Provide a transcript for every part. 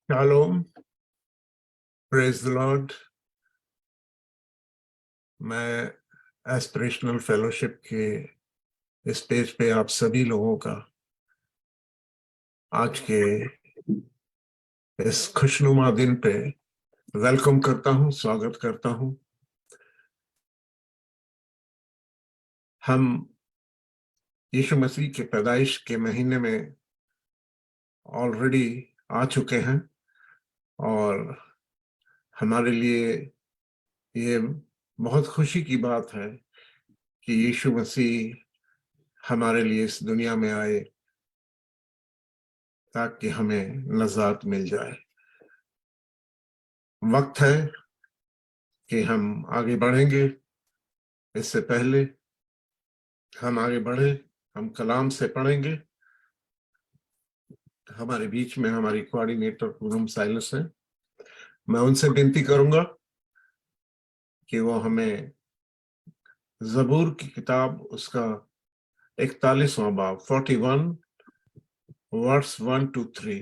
Shalom, praise the Lord. मैं aspirational fellowship के stage पे आप सभी लोगों का आज के इस खुशनुमा दिन पे वेलकम करता हूं, स्वागत करता हूं। हम यीशु मसीह के पैदाइश के महीने में ऑलरेडी आ चुके हैं और हमारे लिए ये बहुत खुशी की बात है कि यीशु मसीह हमारे लिए इस दुनिया में आए ताकि हमें नजात मिल जाए। वक्त है कि हम आगे बढ़ेंगे। इससे पहले हम आगे बढ़े, हम कलाम से पढ़ेंगे। हमारे बीच में हमारी कोऑर्डिनेटर पूनम साइलस है। मैं उनसे विनती करूंगा कि वो हमें जबूर की किताब उसका 41वां बाब 41 वर्स 1 to 3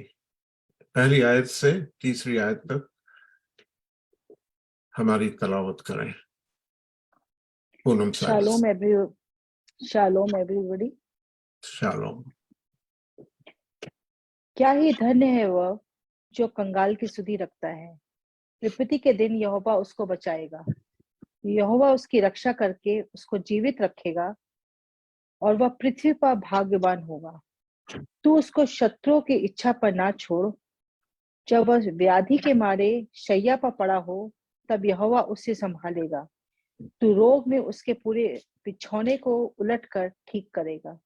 पहली आयत से तीसरी आयत तक हमारी तलावत करें। Poonam Silas. Shalom everybody. Shalom. क्या ही धन्य है वह जो कंगाल की सुधि रखता है। विपत्ति के दिन यहोवा उसको बचाएगा। यहोवा उसकी रक्षा करके उसको जीवित रखेगा और वह पृथ्वी पर भाग्यवान होगा। तू उसको शत्रुओं की इच्छा पर ना छोड़। जब वह व्याधि के मारे शैया पर पड़ा हो तब यहोवा उसे संभालेगा। तू रोग में उसके पूरे बिछौने को उलट कर ठीक करेगा।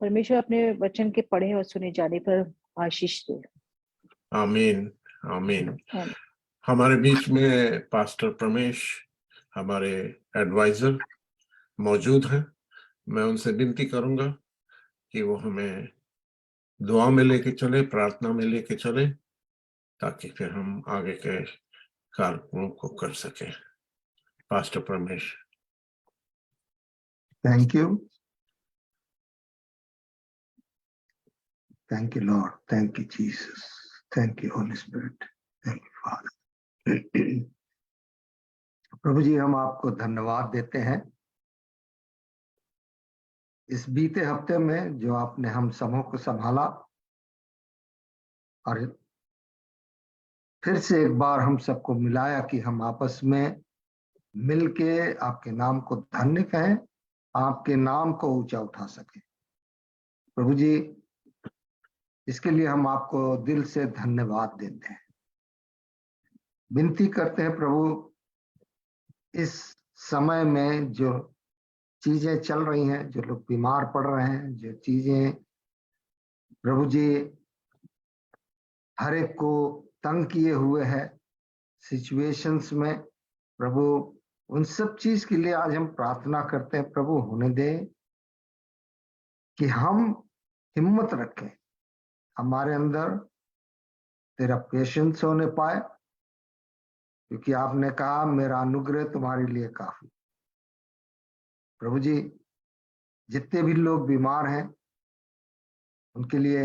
परमेश्वर अपने वचन के पढ़े और सुने जाने पर आशीष दे। आमीन, आमीन। हमारे बीच में पास्टर प्रमेश, हमारे एडवाइजर मौजूद हैं। मैं उनसे विनती करूंगा कि वो हमें दुआ में लेके चले, प्रार्थना में लेके चले, ताकि फिर हम आगे के कार्यक्रमों को कर सकें। Pastor Pramesh. Thank you. Thank you, Lord. Thank you, Jesus. Thank you, Holy Spirit. Thank you, Father. प्रभु जी, हम आपको धन्यवाद देते हैं इस बीते हफ्ते में जो आपने हम समूह को संभाला और फिर से एक बार हम सबको मिलाया कि हम आपस में मिलके आपके नाम को धन्य कहें, आपके नाम को ऊंचा उठा सके। प्रभु जी, इसके लिए हम आपको दिल से धन्यवाद देते हैं। विनती करते हैं प्रभु, इस समय में जो चीजें चल रही हैं, जो लोग बीमार पड़ रहे हैं, जो चीजें प्रभु जी हर एक को तंग किए हुए है सिचुएशंस में, प्रभु उन सब चीज के लिए आज हम प्रार्थना करते हैं। प्रभु होने दे कि हम हिम्मत रखें, हमारे अंदर तेरा पेशेंस होने पाए, क्योंकि आपने कहा मेरा अनुग्रह तुम्हारे लिए काफी। प्रभु जी, जितने भी लोग बीमार हैं उनके लिए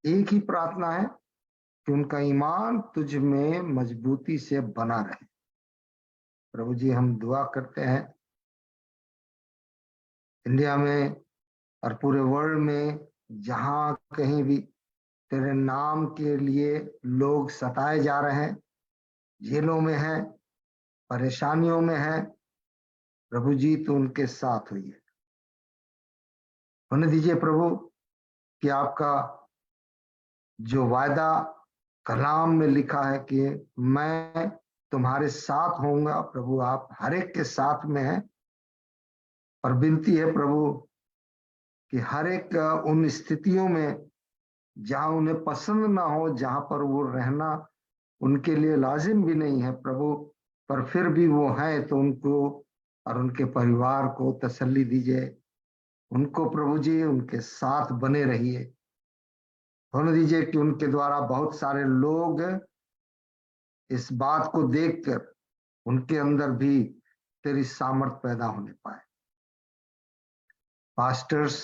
एक ही प्रार्थना है कि उनका ईमान तुझ में मजबूती से बना रहे। प्रभु जी, हम दुआ करते हैं इंडिया में और पूरे वर्ल्ड में जहां कहीं भी तेरे नाम के लिए लोग सताए जा रहे हैं, जेलों में हैं, परेशानियों में हैं, प्रभु जी तो उनके साथ हुई है। होने दीजिए प्रभु कि आपका जो वायदा कलाम में लिखा है कि मैं तुम्हारे साथ होऊंगा, प्रभु आप हर एक के साथ में हैं। और विनती है प्रभु कि हर एक उन स्थितियों में जहां उन्हें पसंद ना हो, जहां पर वो रहना उनके लिए लाजिम भी नहीं है प्रभु, पर फिर भी वो हैं, तो उनको और उनके परिवार को तसल्ली दीजिए। उनको प्रभु जी उनके साथ बने रहिए। होने दीजिए कि उनके द्वारा बहुत सारे लोग इस बात को देखकर उनके अंदर भी तेरी सामर्थ पैदा होने पाए। पास्टर्स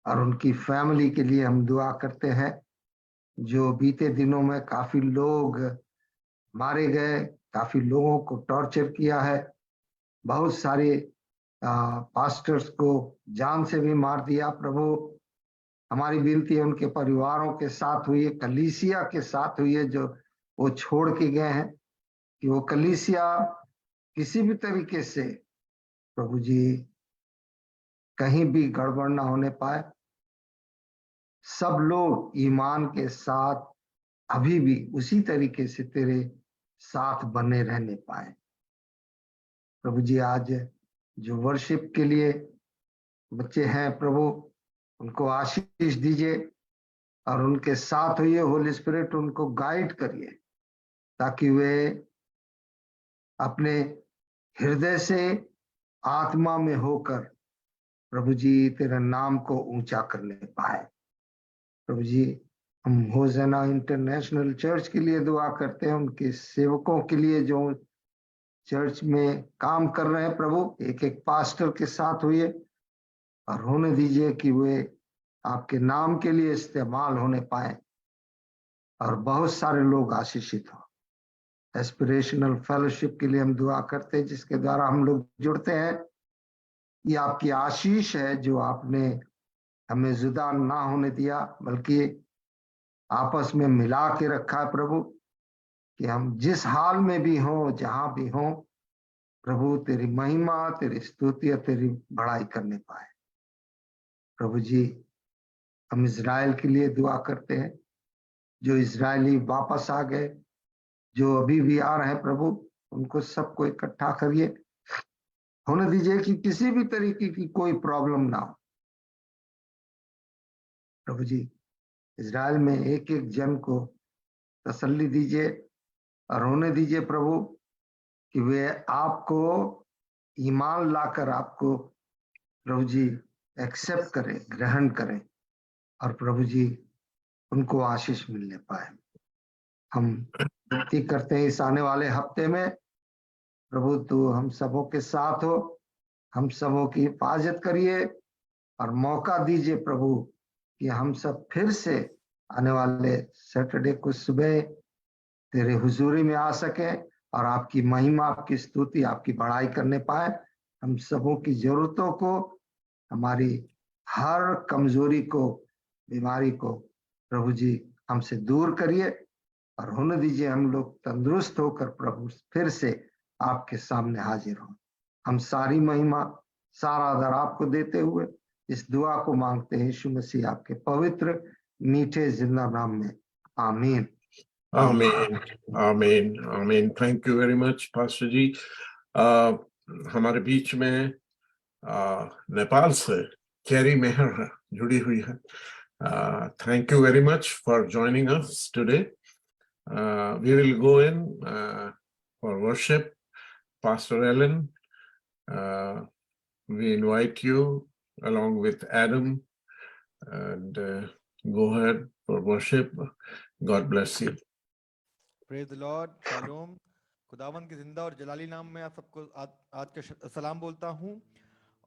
और उनकी फैमिली के लिए हम दुआ करते हैं जो बीते दिनों में काफी लोग मारे गए, काफी लोगों को टॉर्चर किया है, बहुत सारे पास्टर्स को जान से भी मार दिया। प्रभु, हमारी विनती है उनके परिवारों के साथ हुई है, कलीसिया के साथ हुई है जो वो छोड़ के गए हैं, कि वो कलीसिया किसी भी तरीके से प्रभु जी कहीं भी गड़बड़ ना होने पाए, सब लोग ईमान के साथ अभी भी उसी तरीके से तेरे साथ बने रहने पाए। प्रभु जी, आज जो वर्शिप के लिए बच्चे हैं प्रभु, उनको आशीष दीजिए और उनके साथ हुई होली स्पिरिट उनको गाइड करिए, ताकि वे अपने हृदय से आत्मा में होकर प्रभु जी तेरे नाम को ऊंचा करने पाए। प्रभु जी, हम होजना इंटरनेशनल चर्च के लिए दुआ करते हैं, उनके सेवकों के लिए जो चर्च में काम कर रहे हैं प्रभु, एक एक पास्टर के साथ हुए और होने दीजिए कि वे आपके नाम के लिए इस्तेमाल होने पाए और बहुत सारे लोग आशीषित हो। एस्पिरेशनल फेलोशिप के लिए हम दुआ करते हैं, जिसके द्वारा हम लोग जुड़ते हैं। ये आपकी आशीष है जो आपने हमें जुदा ना होने दिया, बल्कि आपस में मिला के रखा है प्रभु, कि हम जिस हाल में भी हों, जहां भी हों प्रभु, तेरी महिमा, तेरी स्तुति और तेरी बड़ाई करने पाए। प्रभु जी, हम इजराइल के लिए दुआ करते हैं, जो इजरायली वापस आ गए, जो अभी भी आ रहे हैं प्रभु, उनको सबको इकट्ठा करिए। होने दीजिए कि किसी भी तरीके की कोई प्रॉब्लम ना हो प्रभु जी। इजराइल में एक एक जन को तसल्ली दीजिए और होने दीजिए प्रभु कि वे आपको ईमान लाकर आपको प्रभु जी एक्सेप्ट करें, ग्रहण करें और प्रभु जी उनको आशीष मिलने पाए। हम विनती करते हैं इस आने वाले हफ्ते में प्रभु, तू हम सबों के साथ हो, हम सबों की हिफाजत करिए और मौका दीजिए प्रभु कि हम सब फिर से आने वाले सैटरडे को सुबह तेरे हुजूरी में आ सके और आपकी महिमा, आपकी स्तुति, आपकी बड़ाई करने पाए। हम सबों की जरूरतों को, हमारी हर कमजोरी को, बीमारी को प्रभु जी हमसे दूर करिए और होने दीजिए हम लोग तंदुरुस्त होकर प्रभु फिर से आपके सामने हाजिर हों। हम सारी महिमा, सारा आदर आपको देते हुए इस दुआ को मांगते हैं यीशु मसीह आपके पवित्र मीठे जिंदा नाम में, आमीन। आमीन, आमीन, आमीन। Thank you very much pastor ji. हमारे बीच में नेपाल से कैरी मेहर जुड़ी हुई है। Thank you very much for joining us today. We will go in for worship. Pastor Ellen, we invite you along with Adam and go ahead for worship. God bless you. Praise the Lord. Shalom. खुदावन के जिंदा और जलाली नाम में आप सबको आज का सलाम बोलता हूँ।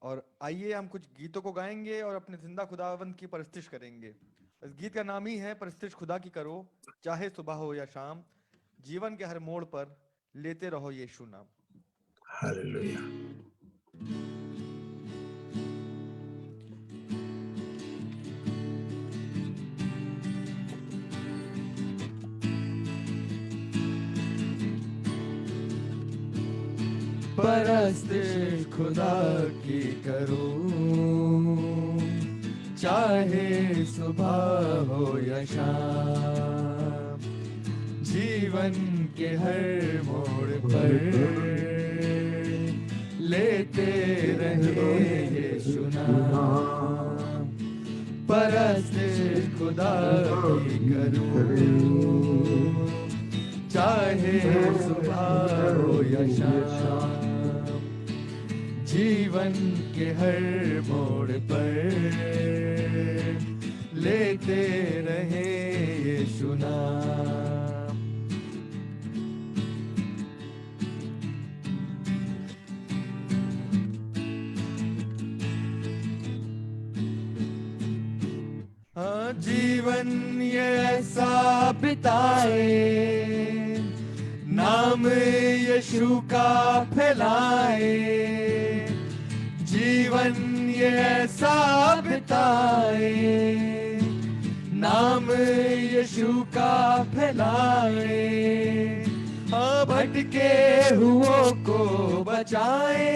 और आइए हम कुछ गीतों को गाएंगे और अपने जिंदा खुदावन की परस्तिश करेंगे। इस गीत का नाम ही है परस्तिश खुदा की करो, चाहे सुबह हो या शाम, जीवन के हर मोड़ पर लेते रहो यीशु नाम। हालेलुया। परस्तिश खुदा की करो, चाहे सुबह हो या शाम, जीवन के हर मोड़ पर लेते रहे यीशु नाम। परस्तिश खुदा की करो, चाहे सुबह हो या शाम, जीवन के हर मोड़ पर लेते रहे यीशु नाम। हाँ, जीवन ये ऐसा बिताए, नाम यीशु का फैलाए, जीवन ये ऐसा बिताए, नाम यीशु का फैलाए, हाँ, भटके हुओं को बचाए,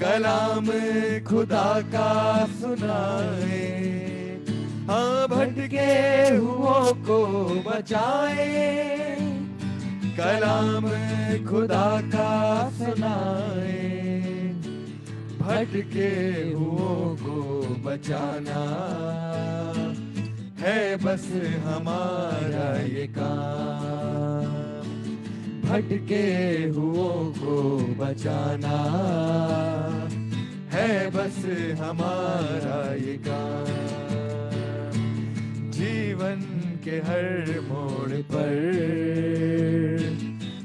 कलाम खुदा का सुनाए, हाँ, भटके हुओं को बचाए, कलाम खुदा का सुनाए, भटके हुओं को बचाना है बस हमारा ये काम, भटके हुओं को बचाना है बस हमारा ये काम, जीवन के हर मोड़ पर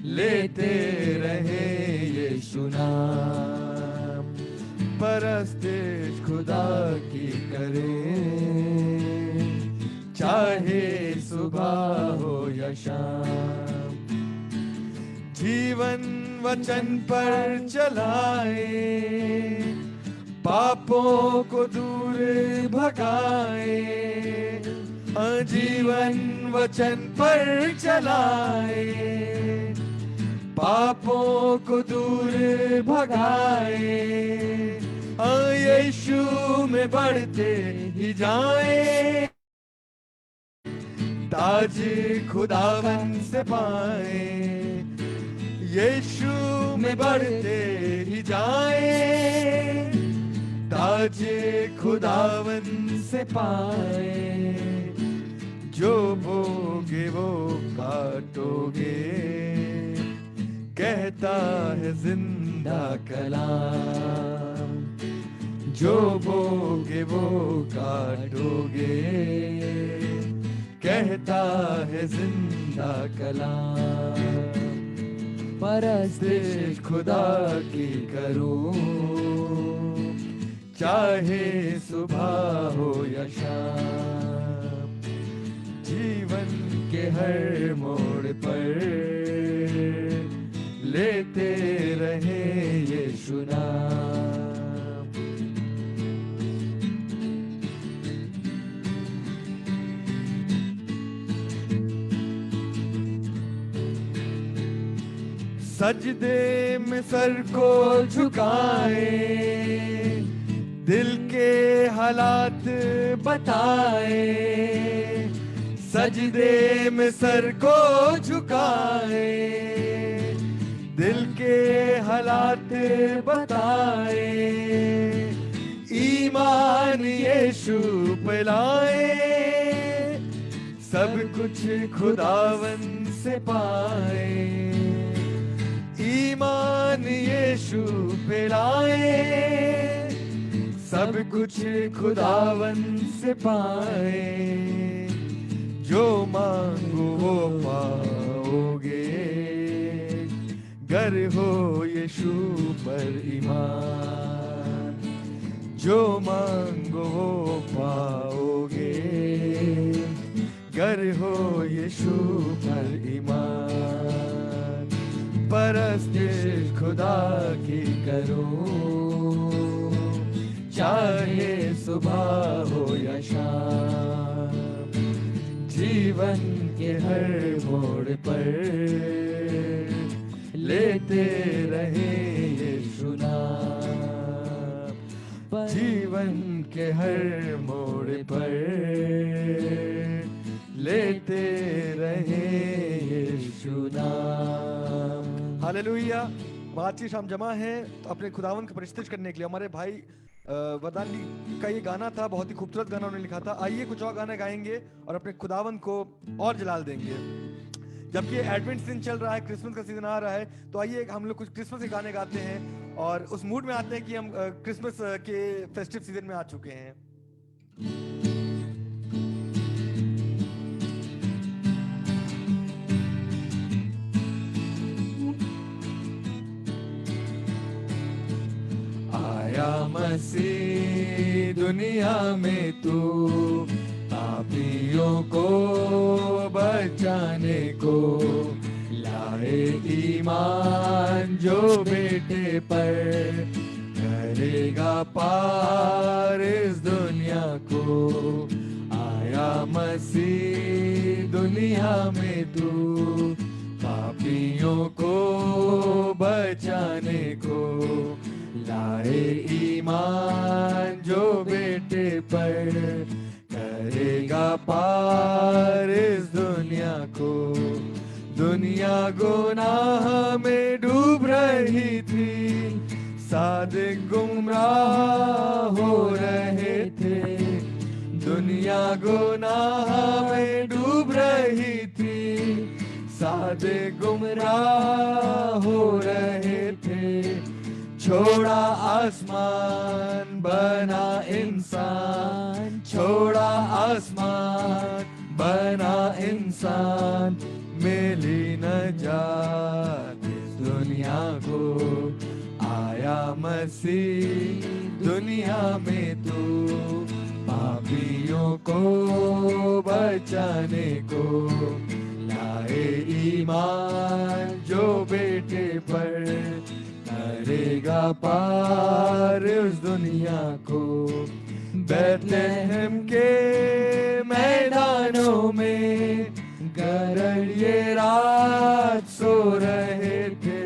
लेते रहे यीशु नाम, परस्तिश खुदा की करें, चाहे सुबह हो या शाम, जीवन वचन पर चलाए, पापों को दूर भगाए, जीवन वचन पर चलाए, पापों को दूर भगाए, यीशु में बढ़ते ही जाए, ताज खुदावन से पाए, यीशु में बढ़ते ही जाए, ताज खुदावन से पाए, जो बोगे वो काटोगे, कहता है जिंदा कलाम, जो बोगे वो काटोगे, कहता है जिंदा कलाम, परस्तिश खुदा की करो, चाहे सुबह हो या शाम, जीवन के हर मोड़ पर लेते रहे यीशु नाम, सजदे में सर को झुकाए, दिल के हालात बताए, सजदे में सर को झुकाए, दिल के हालात बताए, ईमान यीशु पे लाए, सब कुछ खुदावन से पाए, ईमान यीशु पे लाए, सब कुछ खुदावन से पाए, जो मांगो वो पाओगे, गर हो यीशु पर ईमान, जो मांगो वो पाओगे, गर हो यीशु पर ईमान, परस्तिश खुदा की करो, चाहे सुबह हो या शाम, जीवन के हर मोड़ पर लेते रहे यीशु नाम, जीवन के हर मोड़ पर लेते रहे यीशु नाम। हालेलुया। आज की शाम जमा है तो अपने खुदावन को परिस्थित करने के लिए हमारे भाई वरदान का ये गाना था, बहुत ही खूबसूरत गाना उन्होंने लिखा था। आइए कुछ और गाने गाएंगे और अपने खुदावन को और जलाल देंगे। जबकि एडवेंट सीजन चल रहा है, क्रिसमस का सीजन आ रहा है, तो आइए हम लोग कुछ क्रिसमस के गाने गाते हैं और उस मूड में आते हैं कि हम क्रिसमस के फेस्टिव सीजन में आ चुके हैं। आया मसीह दुनिया में तू पापियों को बचाने को लाए ईमान जो बेटे पर करेगा पार इस दुनिया को। आया मसीह दुनिया में तू पापियों को बचाने को लाए ईमान जो बेटे पर करेगा पार इस दुनिया को। दुनिया गुनाह में डूब रही थी, सादिक गुमराह हो रहे थे। दुनिया गुनाह में डूब रही थी, सादिक गुमराह हो रहे थे। छोड़ा आसमान बना इंसान, छोड़ा आसमान बना इंसान, मिली नजात इस दुनिया को। आया मसीह दुनिया में तू पापियों को बचाने को लाए ईमान जो बेटे पर करेगा पार उस दुनिया को। बैतलहम के मैदानों में गदर ये रात सो रहे थे।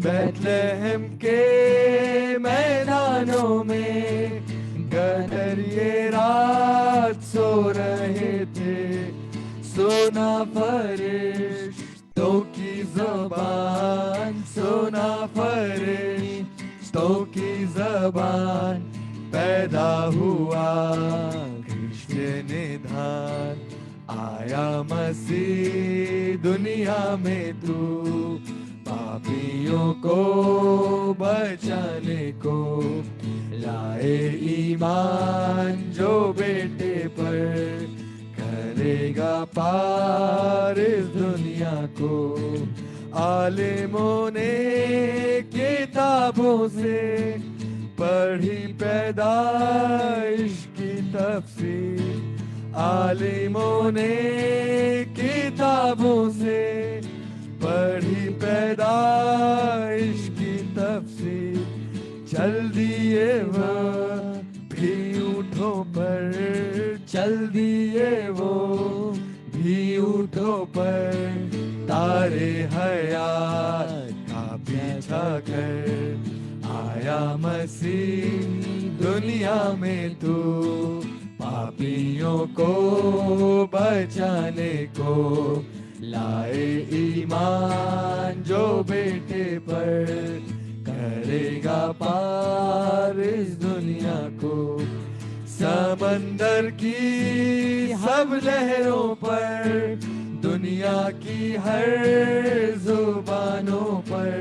बैतलहम के मैदानों में गदर ये रात सो रहे थे। सोना फरिश्तों की ज़बान, सोना फरिश्तों की ज़बान, पैदा हुआ कृष्ण निधान। आया मसीह दुनिया में तू पापियों को बचाने को लाए ईमान जो बेटे पर करेगा पार इस दुनिया को। आलिमों ने किताबों से पढ़ी पैदाइश की तफसीर, आलिमों ने किताबों से पढ़ी पैदाइश की तफसीर। चल दिए वह भी ऊँटों पर, चल दिए वो भी ऊँटों पर, तारे हयात का पीछा कर। आया मसीह दुनिया में तू पापियों को बचाने को लाए ईमान जो बेटे पर करेगा पार इस दुनिया को। समंदर की सब लहरों पर, दुनिया की हर जुबानों पर,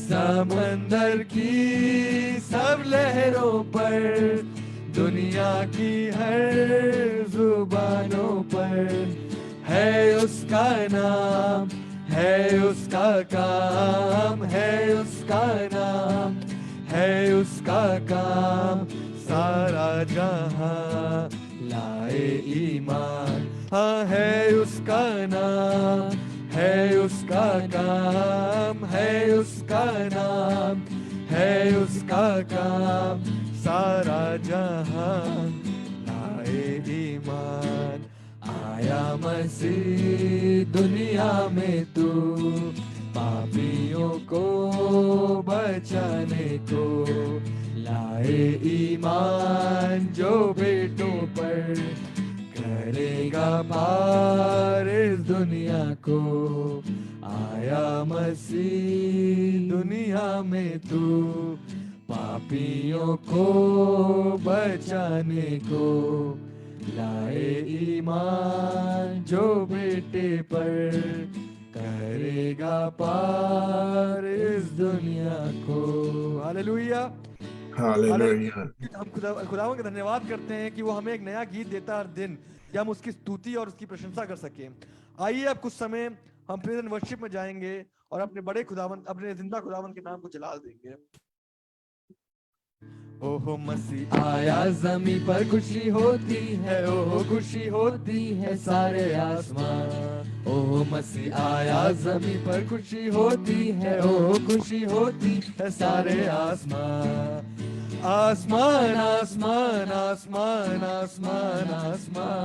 समंदर की सब लहरों पर, दुनिया की हर जुबानों पर है उसका नाम, है उसका काम, है उसका नाम, है उसका काम। सारा जहां लाए ईमान, हाँ है उसका नाम, है उसका काम, है उसका नाम, है उसका काम। सारा जहां लाए ईमान। आया मसीह दुनिया में तू पापियों को बचाने को लाए ईमान जो बेटों पर करेगा पार इस दुनिया को। आया मसीह दुनिया में तू पापियों को बचाने को लाए ईमान जो बेटे पर करेगा पार इस दुनिया को। Hallelujah, hallelujah. हम खुदावंद का धन्यवाद करते हैं कि वो हमें एक नया गीत देता है हर दिन कि हम उसकी स्तुति और उसकी प्रशंसा कर सके। आइए अब कुछ समय हम प्रेज एंड वर्शिप में जाएंगे और अपने बड़े खुदावंद, अपने जिंदा खुदावंद के नाम को जलाल देंगे। ओहो मसीह आया जमीन पर खुशी होती है, ओहो खुशी होती है सारे आसमान। ओहो मसीह आया जमीन पर खुशी होती है, ओहो खुशी होती है सारे आसमान। आसमान आसमान आसमान आसमान आसमान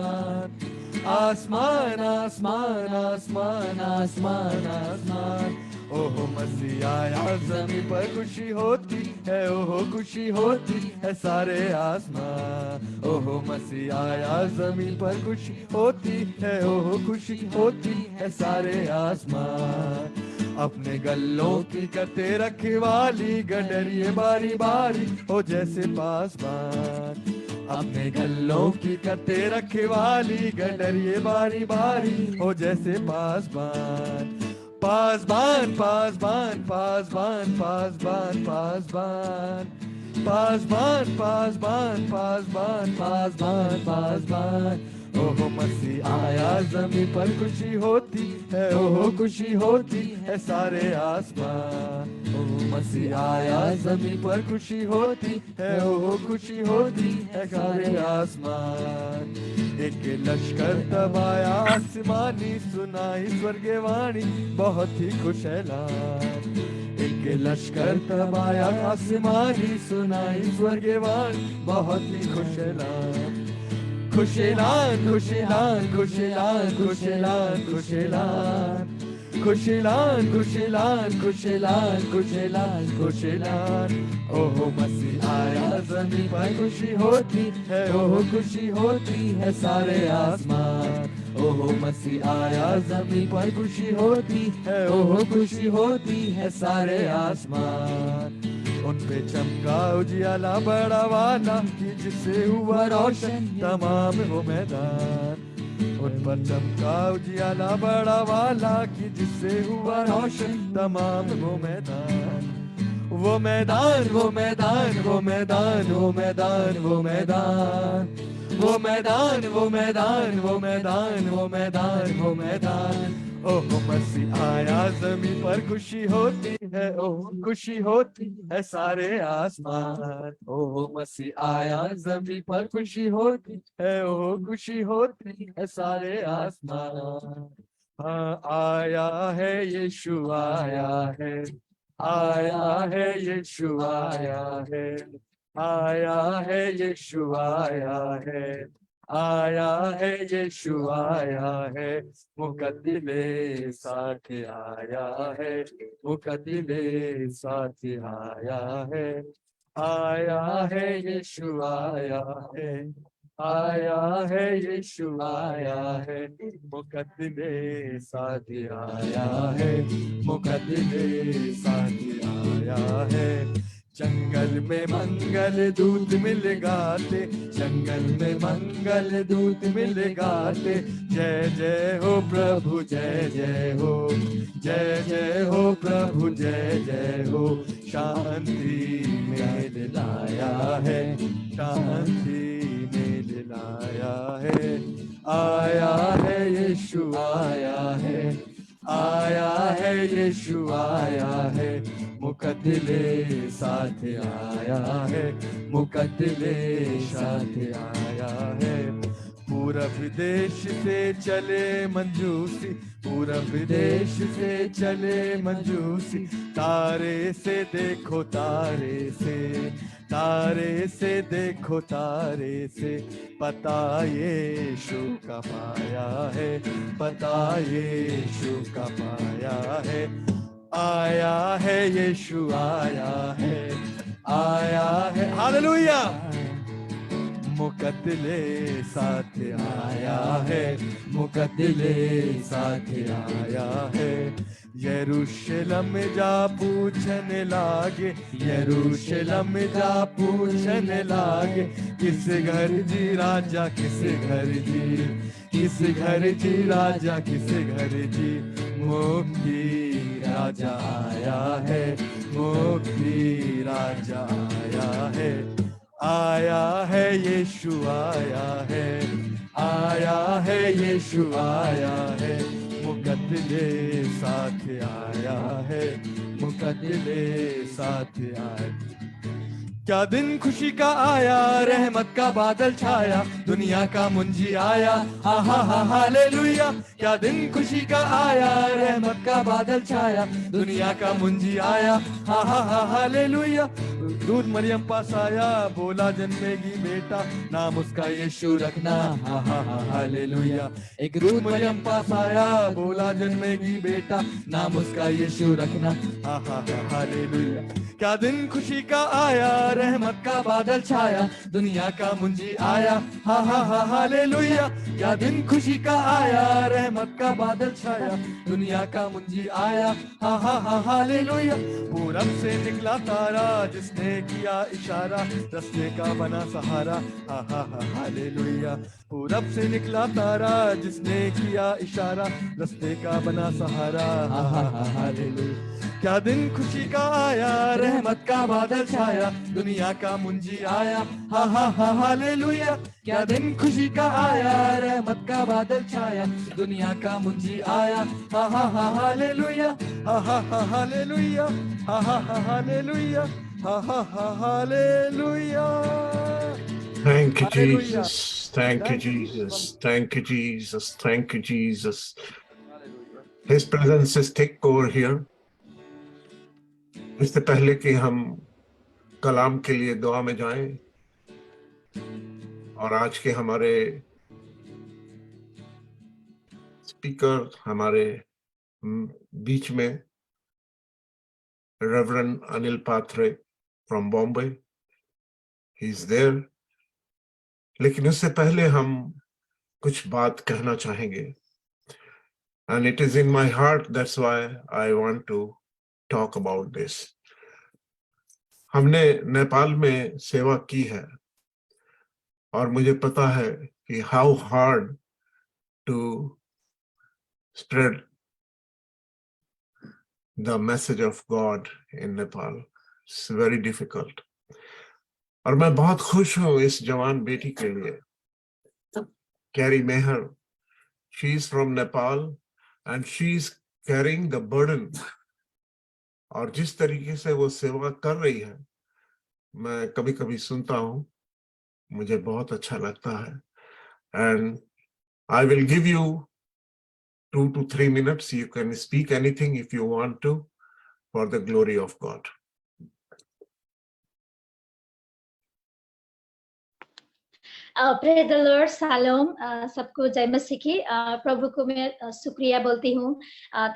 आसमान आसमान आसमान आसमान आसमान। ओहो मसीह आया जमीन पर खुशी होती है, ओहो खुशी होती है सारे आसमान। ओहो मसीह आया जमीन पर खुशी होती है, ओहो खुशी होती है सारे आसमान। अपने गल्लों की करते रखवाली, गडरिए बारी बारी हो जैसे पासबान। अपने गल्लों की करते रखवाली, गडरिए बारी बारी हो जैसे पासबान। पासबान पासबान पासबान पासबान पासबान पासबान पासबान पासबान पासबान पासबान। ओहो मसीह आया जमीन पर खुशी होती है, ओहो खुशी होती है सारे आसमान। ओहो मसीह आया जमीन पर खुशी होती है, ओहो खुशी होती है सारे आसमान। एक लश्कर तब आया आसमानी, सुनाई स्वर्गवाणी बहुत ही खुश ऐलान। एक लश्कर तब आया आसमानी, सुनाई स्वर्गवाणी बहुत ही खुश ऐलान। खुशेलान खुशेलान खुशेलान खुशेलान खुशेलान खुशेलान खुशेलान खुशेलान खुशेलान खुशेलान। ओहो मसीह आया जमीन पर खुशी होती है, ओहो खुशी होती है सारे आसमान। ओहो मसीह आया जमीन पर खुशी होती है, ओहो खुशी होती है सारे आसमान। उन पे चमका उजियाला बड़ा वाला, कि जिससे हुआ रोशन तमाम वो मैदान। उन पर चमका उजियाला बड़ा वाला, कि जिससे हुआ रोशन तमाम वो मैदान। वो मैदान वो मैदान वो मैदान वो मैदान वो मैदान वो मैदान वो मैदान वो मैदान वो मैदान वो मैदान। ओहो मसीह आया जमीन पर खुशी होती है, ओहो खुशी होती है सारे आसमान। ओहो मसीह आया जमीन पर खुशी होती है, ओहो खुशी होती है सारे आसमान। हाँ आया है यीशु आया है, आया है यीशु आया है, आया है यीशु आया है, आया है यीशु आया है। मुकद्दमे साथ आया है, मुकद्दमे साथ आया है। आया है यीशु आया है, आया है यीशु आया है। मुकद्दमे साथ आया है, मुकद्दमे साथ आया है। जंगल में मंगल दूत मिल गाते, जंगल में मंगल दूत मिल गाते। जय जय हो प्रभु जय जय हो, जय जय हो प्रभु जय जय हो। शांति में लाया है, शांति में लाया है। आया है यीशु आया है, आया है यीशु आया है। मुकद्दमे साथ आया है, मुकद्दमे साथ आया है। पूरब देश से चले मंजूसी, पूरब देश से चले मंजूसी। तारे से देखो तारे से, तारे से देखो तारे से। पता यीशु का पाया है, पता यीशु का पाया है। आया है यीशु आया है, आया है। हालेलुया। मुकद्दमे साथ आया है, मुकद्दमे साथ आया है। यरूशलेम जा पूछने लागे, यरूशलेम जा पूछने लागे। किस घर जी राजा किस घर जी, किस घर जी राजा किस घर जी। मुक्ति राजा आया है, मुक्ति राजा आया है। आया है यीशु आया है, आया है यीशु आया है। मुकद्दमे साथ आया है, मुकद्दमे साथ आया। क्या दिन खुशी का आया, रहमत का बादल छाया, दुनिया का मुंजी आया, हा हा हा हालेलुया। क्या दिन खुशी का आया, रहमत का बादल छाया, दुनिया का मुंजी आया, हा हा हा हालेलुया। दूध मरियम पास आया, बोला जन्मेगी बेटा, नाम उसका यीशु रखना, हा हा हा हालेलुया। एक दूध मरियम पास आया, बोला जन्मेगी बेटा, नाम उसका यीशु रखना, हा हा हा हालेलुया। क्या दिन खुशी का आया, रहमत का बादल छाया, दुनिया का मुंजी आया, हा हा हा हालेलुया। क्या दिन खुशी का आया, रहमत का बादल छाया, दुनिया का मुंजी आया, हा हा हा हालेलुया। पूरब से निकला तारा, जिसने किया इशारा, रस्ते का बना सहारा, हा हा हा हालेलुया। पूरब से निकला तारा, जिसने किया इशारा, रस्ते का बना सहारा, हा हा हा हालेलुया। क्या दिन खुशी का आया, रहमत का बादल छाया, दुनिया का मुंजी आया, हा हा हा हालेलुया। क्या दिन खुशी का आया, रहमत का बादल छाया, दुनिया का मुंजी आया, हा हा हा हालेलुया, हा हा हा हालेलुया, हा हा हा हालेलुया, हा हा हा hallelujah, Thank you, hallelujah. Jesus. Thank you, Thank you, Jesus. Jesus. Thank you, Jesus. Thank you, Jesus. Hallelujah. His presence is thick over here. इससे पहले कि हम कलाम के लिए दुआ में जाएं और आज के हमारे स्पीकर हमारे बीच में reverend Anil Patre from Bombay, he is there. लेकिन उससे पहले हम कुछ बात कहना चाहेंगे, and it is in my heart, that's why I want to talk about this. हमने नेपाल में सेवा की है और मुझे पता है कि how hard to spread the message of God in Nepal. It's very difficult. और मैं बहुत खुश हूं इस जवान बेटी के लिए, कैरी मेहर. She is from Nepal and she is carrying the burden. और जिस तरीके से वो सेवा कर रही है, मैं कभी कभी सुनता हूं, मुझे बहुत अच्छा लगता है. And I will give you 2 to 3 minutes. You can speak anything if you want to, for the glory of God. Praise the Lord, shalom. सबको जय मसीह की। प्रभु को मैं शुक्रिया बोलती हूँ।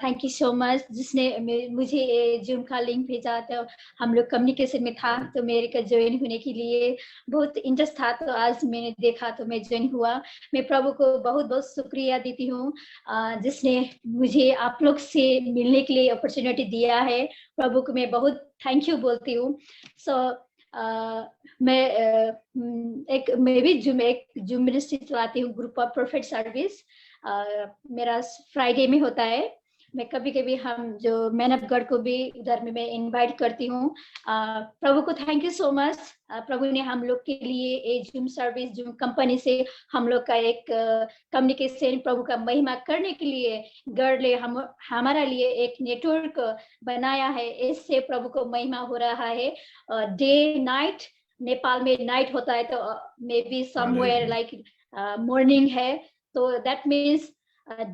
थैंक यू सो मच, जिसने मुझे जूम का लिंक भेजा। तो हम लोग कम्युनिकेशन में था, तो मेरे का ज्वाइन होने के लिए बहुत इंटरेस्ट था, तो आज मैंने देखा तो मैं ज्वाइन हुआ। मैं प्रभु को बहुत बहुत शुक्रिया देती हूँ, जिसने मुझे आप लोग से मिलने के लिए अपॉर्चुनिटी दिया है। प्रभु को मैं बहुत थैंक यू बोलती हूँ। मैं भी जूम मिनिस्ट्री चलाती हूँ, ग्रुप ऑफ प्रोफेट सर्विस। मेरा फ्राइडे में होता है। मैं कभी कभी हम जो मैन ऑफ गॉड को भी उधर में मैं इनवाइट करती हूँ। प्रभु को थैंक यू सो मच। प्रभु ने हम लोग के लिए एक जूम सर्विस, जूम कंपनी से हम लोग का एक कम्युनिकेशन प्रभु का महिमा करने के लिए गॉड ले हमारा लिए एक नेटवर्क बनाया है। इससे प्रभु को महिमा हो रहा है। डे नाइट, नेपाल में नाइट होता है, तो may be somewhere like morning है, तो that means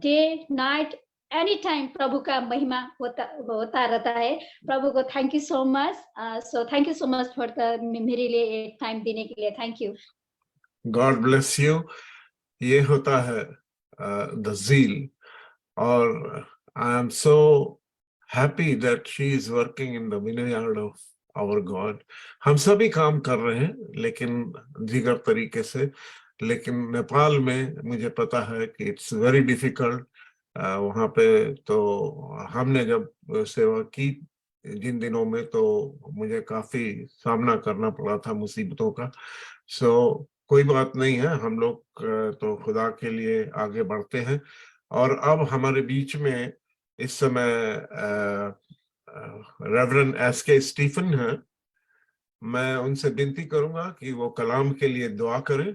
day night any time प्रभु का महिमा होता रहता है। प्रभु को thank you so much. So thank you so much for मेरे लिए टाइम देने के लिए। Thank you. God bless you. ये होता है the zeal, और I am so happy that she is working in the vineyard of our God. हम सभी काम कर रहे हैं, लेकिन जिगर तरीके से। लेकिन नेपाल में मुझे पता है कि इट्स वेरी डिफिकल्ट। वहाँ पे तो हमने जब सेवा की जिन दिनों में, तो मुझे काफी सामना करना पड़ा था मुसीबतों का। सो कोई बात नहीं है, हम लोग तो खुदा के लिए आगे बढ़ते हैं। और अब हमारे बीच में इस समय रेवरेंड एस.के. स्टीफन हैं। मैं उनसे विनती करूंगा कि वो कलाम के लिए दुआ करें,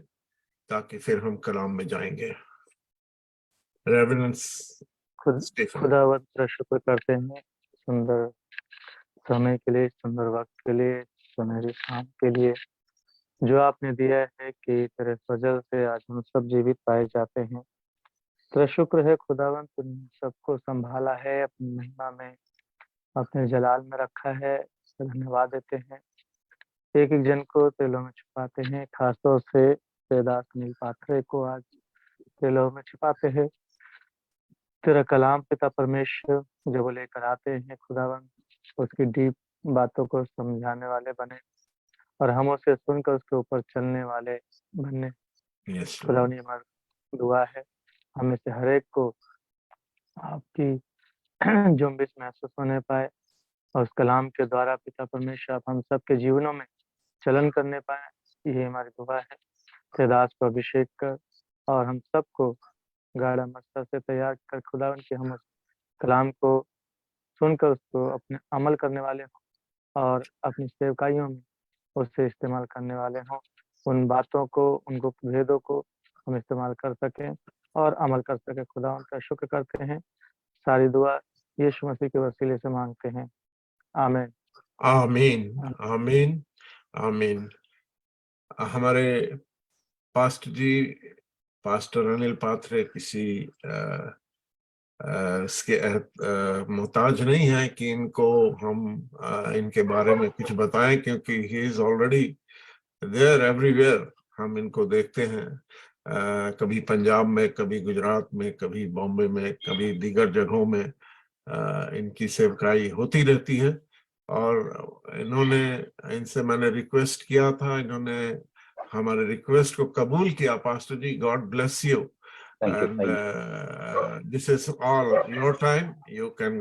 ताकि फिर हम कलाम में जाएंगे। Reverend Stephen. खुदावंत का शुक्र करते हैं सुंदर समय के लिए, सुंदर वक्त के लिए, सुनहरी शाम के लिए जो आपने दिया है कि तेरे फजल से आज हम सब जीवित पाए जाते हैं। तेरा शुक्र है खुदावन, तुमने सबको संभाला है, अपनी महिमा में अपने जलाल में रखा है। धन्यवाद देते हैं। एक एक जन को तेलों में छुपाते हैं, खासतौर से तेदास नील पात्रे को आज तेलों में छिपाते हैं। तेरा कलाम पिता परमेश्वर जब वो लेकर आते हैं खुदावन, उसकी डीप बातों को समझाने वाले बने और हम उसे सुनकर उसके ऊपर चलने वाले बनने। Yes, Lord. खुदावन ये हमारी दुआ है, हमें से हर एक को आपकी जुम्बिश महसूस होने पाए और उस कलाम के द्वारा पिता परमेश्वर आप हम सबके जीवनों में चलन करने पाए। ये हमारी दुआ है। तेदास को अभिषेक कर और हम सबको गाढ़ा मस्तर से तैयार कर खुदावन के हम उस कलाम को सुनकर उसको अपने अमल करने वाले हों और अपनी सेवकाइयों में उससे इस्तेमाल करने वाले हों। उन बातों को, उनको भेदों को हम इस्तेमाल कर सकें और अमल कर सकें। खुदावन का शुक्र करते हैं। सारी दुआ यीशु मसीह के वसीले से मांगते हैं, आमीन। आमीन, आमीन, आमीन। हमारे पास्टर अनिल पात्रे किसी मोहताज नहीं है कि इनको हम इनके बारे में कुछ बताएं, क्योंकि he is already there everywhere. हम इनको देखते हैं कभी पंजाब में, कभी गुजरात में, कभी बॉम्बे में, कभी दीगर जगहों में इनकी सेवकाई होती रहती है। और इनसे मैंने रिक्वेस्ट किया था, इन्होंने हमारे रिक्वेस्ट को कबूल किया। Pastor ji, God bless you. And this is all your time. You can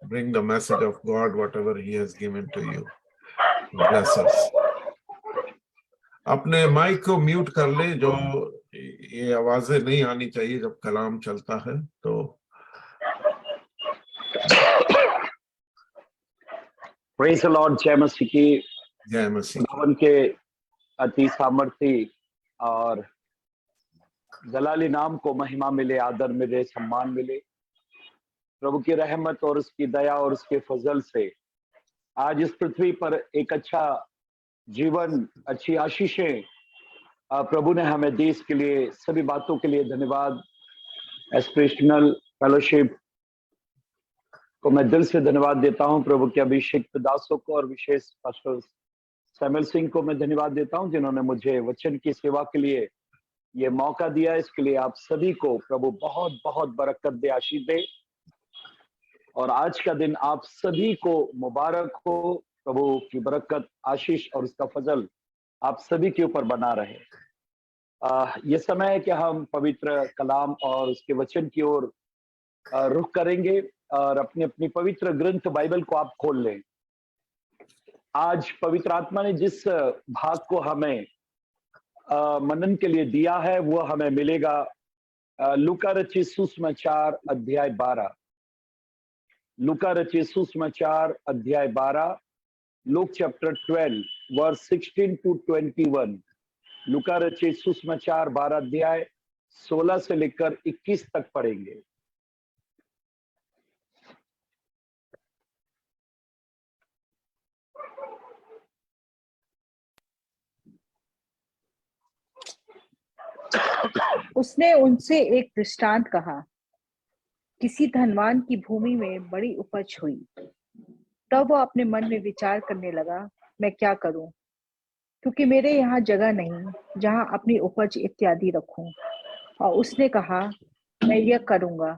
bring the message of God, whatever He has given to you. Bless us. अपने माइक को म्यूट कर ले, जो ये आवाजें नहीं आनी चाहिए जब कलाम चलता है। तो प्रेज द लॉर्ड। जय मसीह की। जय मसीह। खुदावन के अति सामर्थी और जलाली नाम को महिमा मिले, आदर मिले, सम्मान मिले। प्रभु की रहमत और उसकी दया और उसके फजल से आज इस पृथ्वी पर एक अच्छा जीवन, अच्छी आशीषें प्रभु ने हमें दी। इसके लिए सभी बातों के लिए धन्यवाद। एस्पिरेशनल फेलोशिप को मैं दिल से धन्यवाद देता हूं। प्रभु के अभिषेक दासों को और विशेष पास्टर सैमुअल सिंह को मैं धन्यवाद देता हूं, जिन्होंने मुझे वचन की सेवा के लिए ये मौका दिया। इसके लिए आप सभी को प्रभु बहुत बहुत बरकत दे, आशीष दे। और आज का दिन आप सभी को मुबारक हो। प्रभु की बरकत, आशीष और उसका फजल आप सभी के ऊपर बना रहे। ये समय है कि हम पवित्र कलाम और उसके वचन की ओर रुख करेंगे और अपनी अपनी पवित्र ग्रंथ बाइबल को आप खोल लें। आज पवित्र आत्मा ने जिस भाग को हमें मनन के लिए दिया है वो हमें मिलेगा लूका रचित सुसमाचार अध्याय 12। लूका रचित सुसमाचार अध्याय 12, लूक चैप्टर 12 वर्स 16 to 21। लूका रचित सुसमाचार 12 अध्याय 16 से लेकर 21 तक पढ़ेंगे। उसने उनसे एक दृष्टांत कहा। किसी धनवान की भूमि में बड़ी उपज हुई। तब वो अपने मन में विचार करने लगा, मैं क्या करूं, क्योंकि मेरे यहाँ जगह नहीं जहां अपनी उपज इत्यादि रखूं। और उसने कहा, मैं यह करूंगा,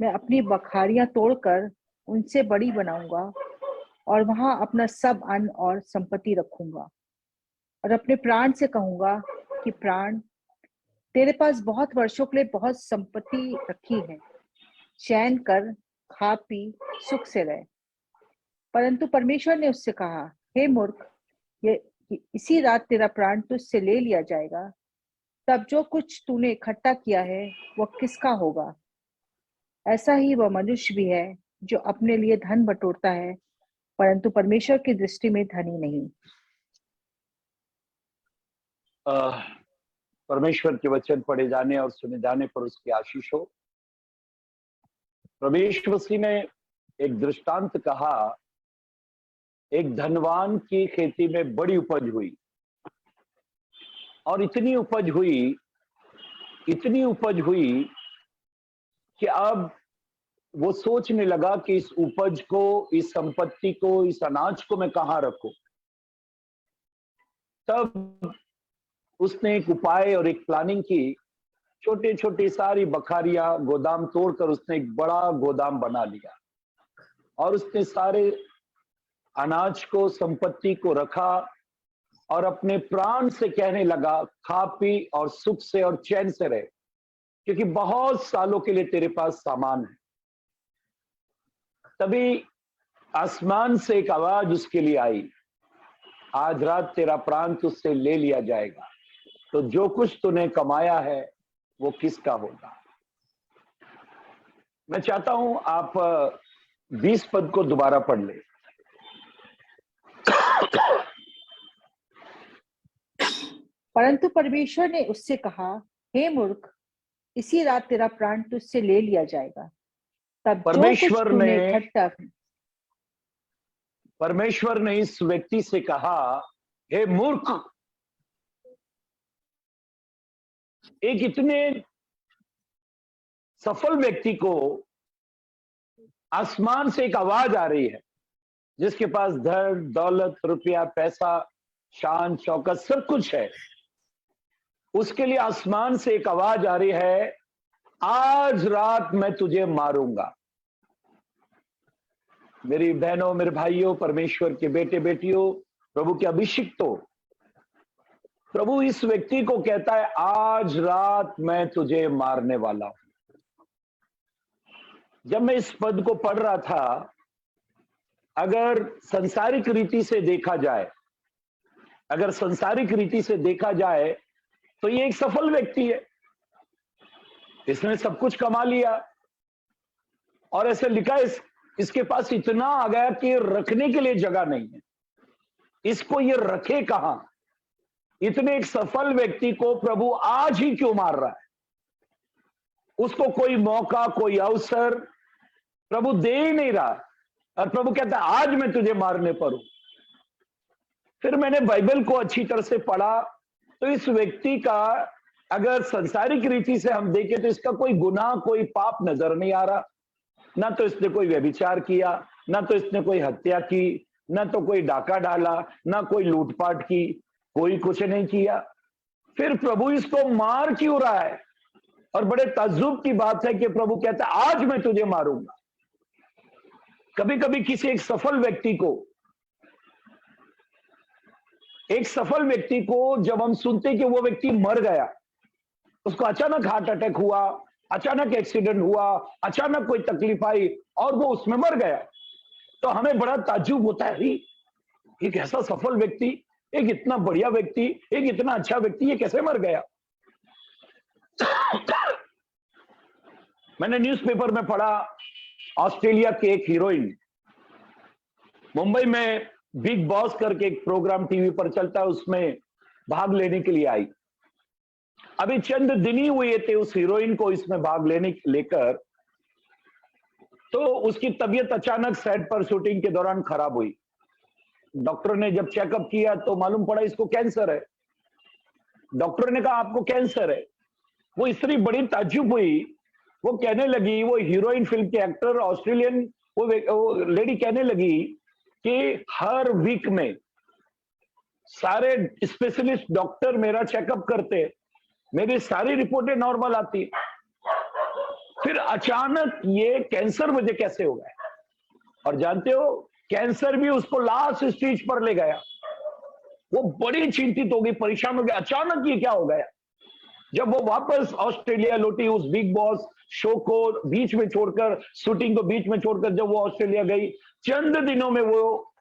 मैं अपनी बखारियां तोड़कर उनसे बड़ी बनाऊंगा और वहां अपना सब अन्न और संपत्ति रखूंगा। और अपने प्राण से कहूंगा कि प्राण, तेरे पास बहुत वर्षों के लिए बहुत संपत्ति रखी है, चैन कर, खा पी, सुख से रहे। परंतु परमेश्वर ने उससे कहा, हे मूर्ख, ये इसी रात तेरा प्राण तुझसे ले लिया जाएगा। तब जो कुछ तूने इकट्ठा किया है वह किसका होगा? ऐसा ही वह मनुष्य भी है जो अपने लिए धन बटोरता है, परंतु परमेश्वर की दृष्टि में धनी नहीं। परमेश्वर के वचन पढ़े जाने और सुने जाने पर उसकी आशीष हो। प्रभु यीशु मसीह ने एक दृष्टांत कहा एक धनवान की खेती में बड़ी उपज हुई, और इतनी उपज हुई कि अब वो सोचने लगा कि इस उपज को, इस संपत्ति को, इस अनाज को मैं कहां रखूं। तब उसने एक उपाय और एक प्लानिंग की। छोटे छोटे सारी बखारिया गोदाम तोड़कर उसने एक बड़ा गोदाम बना लिया, और उसने सारे अनाज को, संपत्ति को रखा, और अपने प्राण से कहने लगा, खा पी और सुख से और चैन से रहे, क्योंकि बहुत सालों के लिए तेरे पास सामान है। तभी आसमान से एक आवाज उसके लिए आई, आज रात तेरा प्राण तुझसे ले लिया जाएगा, तो जो कुछ तूने कमाया है वो किसका होगा। मैं चाहता हूं आप 20 पद को दोबारा पढ़ ले। परंतु परमेश्वर ने उससे कहा, हे मूर्ख, इसी रात तेरा प्राण तुझसे ले लिया जाएगा। तब परमेश्वर ने इस व्यक्ति से कहा, हे मूर्ख, एक इतने सफल व्यक्ति को आसमान से एक आवाज आ रही है, जिसके पास धन दौलत, रुपया, पैसा, शान शौकत सब कुछ है, उसके लिए आसमान से एक आवाज आ रही है, आज रात मैं तुझे मारूंगा। मेरी बहनों, मेरे भाइयों, परमेश्वर के बेटे बेटियों, प्रभु के अभिषिक्तों, प्रभु इस व्यक्ति को कहता है, आज रात मैं तुझे मारने वाला हूं। जब मैं इस पद को पढ़ रहा था, अगर संसारिक रीति से देखा जाए, तो ये एक सफल व्यक्ति है। इसने सब कुछ कमा लिया, और ऐसे लिखा है इसके पास इतना आ गया कि रखने के लिए जगह नहीं है, इसको ये रखे कहां। इतने एक सफल व्यक्ति को प्रभु आज ही क्यों मार रहा है? उसको कोई मौका, कोई अवसर प्रभु दे ही नहीं रहा, और प्रभु कहता है, आज मैं तुझे मारने पर हूं। फिर मैंने बाइबल को अच्छी तरह से पढ़ा, तो इस व्यक्ति का अगर संसारिक रीति से हम देखें तो इसका कोई गुनाह, कोई पाप नजर नहीं आ रहा। ना तो इसने कोई व्यभिचार किया, ना तो इसने कोई हत्या की, ना तो कोई डाका डाला, ना कोई लूटपाट की, कोई कुछ नहीं किया। फिर प्रभु इसको मार क्यों रहा है? और बड़े ताज्जुब की बात है कि प्रभु कहता है, आज मैं तुझे मारूंगा। कभी कभी किसी एक सफल व्यक्ति को जब हम सुनते कि वो व्यक्ति मर गया, उसको अचानक हार्ट अटैक हुआ, अचानक एक्सीडेंट हुआ, अचानक कोई तकलीफ आई और वो उसमें मर गया, तो हमें बड़ा ताज्जुब होता है, एक ऐसा सफल व्यक्ति, एक इतना बढ़िया व्यक्ति, एक इतना अच्छा व्यक्ति, ये कैसे मर गया? मैंने न्यूज़पेपर में पढ़ा, ऑस्ट्रेलिया के एक हीरोइन मुंबई में बिग बॉस करके एक प्रोग्राम टीवी पर चलता है, उसमें भाग लेने के लिए आई। अभी चंद दिन ही हुए थे उस हीरोइन को इसमें भाग लेकर, तो उसकी तबीयत अचानक सेट पर शूटिंग के दौरान खराब हुई। डॉक्टर ने जब चेकअप किया तो मालूम पड़ा इसको कैंसर है। डॉक्टर ने कहा आपको कैंसर है। वो इतनी बड़ी ताज्जुब हुई, वो कहने लगी, वो हीरोइन फिल्म के एक्टर ऑस्ट्रेलियन वो लेडी कहने लगी कि हर वीक में सारे स्पेशलिस्ट डॉक्टर मेरा चेकअप करते, मेरी सारी रिपोर्टें नॉर्मल आती, फिर अचानक ये कैंसर मुझे कैसे हो गया? और जानते हो, कैंसर भी उसको लास्ट स्टेज पर ले गया। वो बड़ी चिंतित हो गई, परेशान हो गई, अचानक ये क्या हो गया? जब वो वापस ऑस्ट्रेलिया लौटी, उस बिग बॉस शो को बीच में छोड़कर, शूटिंग को बीच में छोड़कर जब वो ऑस्ट्रेलिया गई, चंद दिनों में वो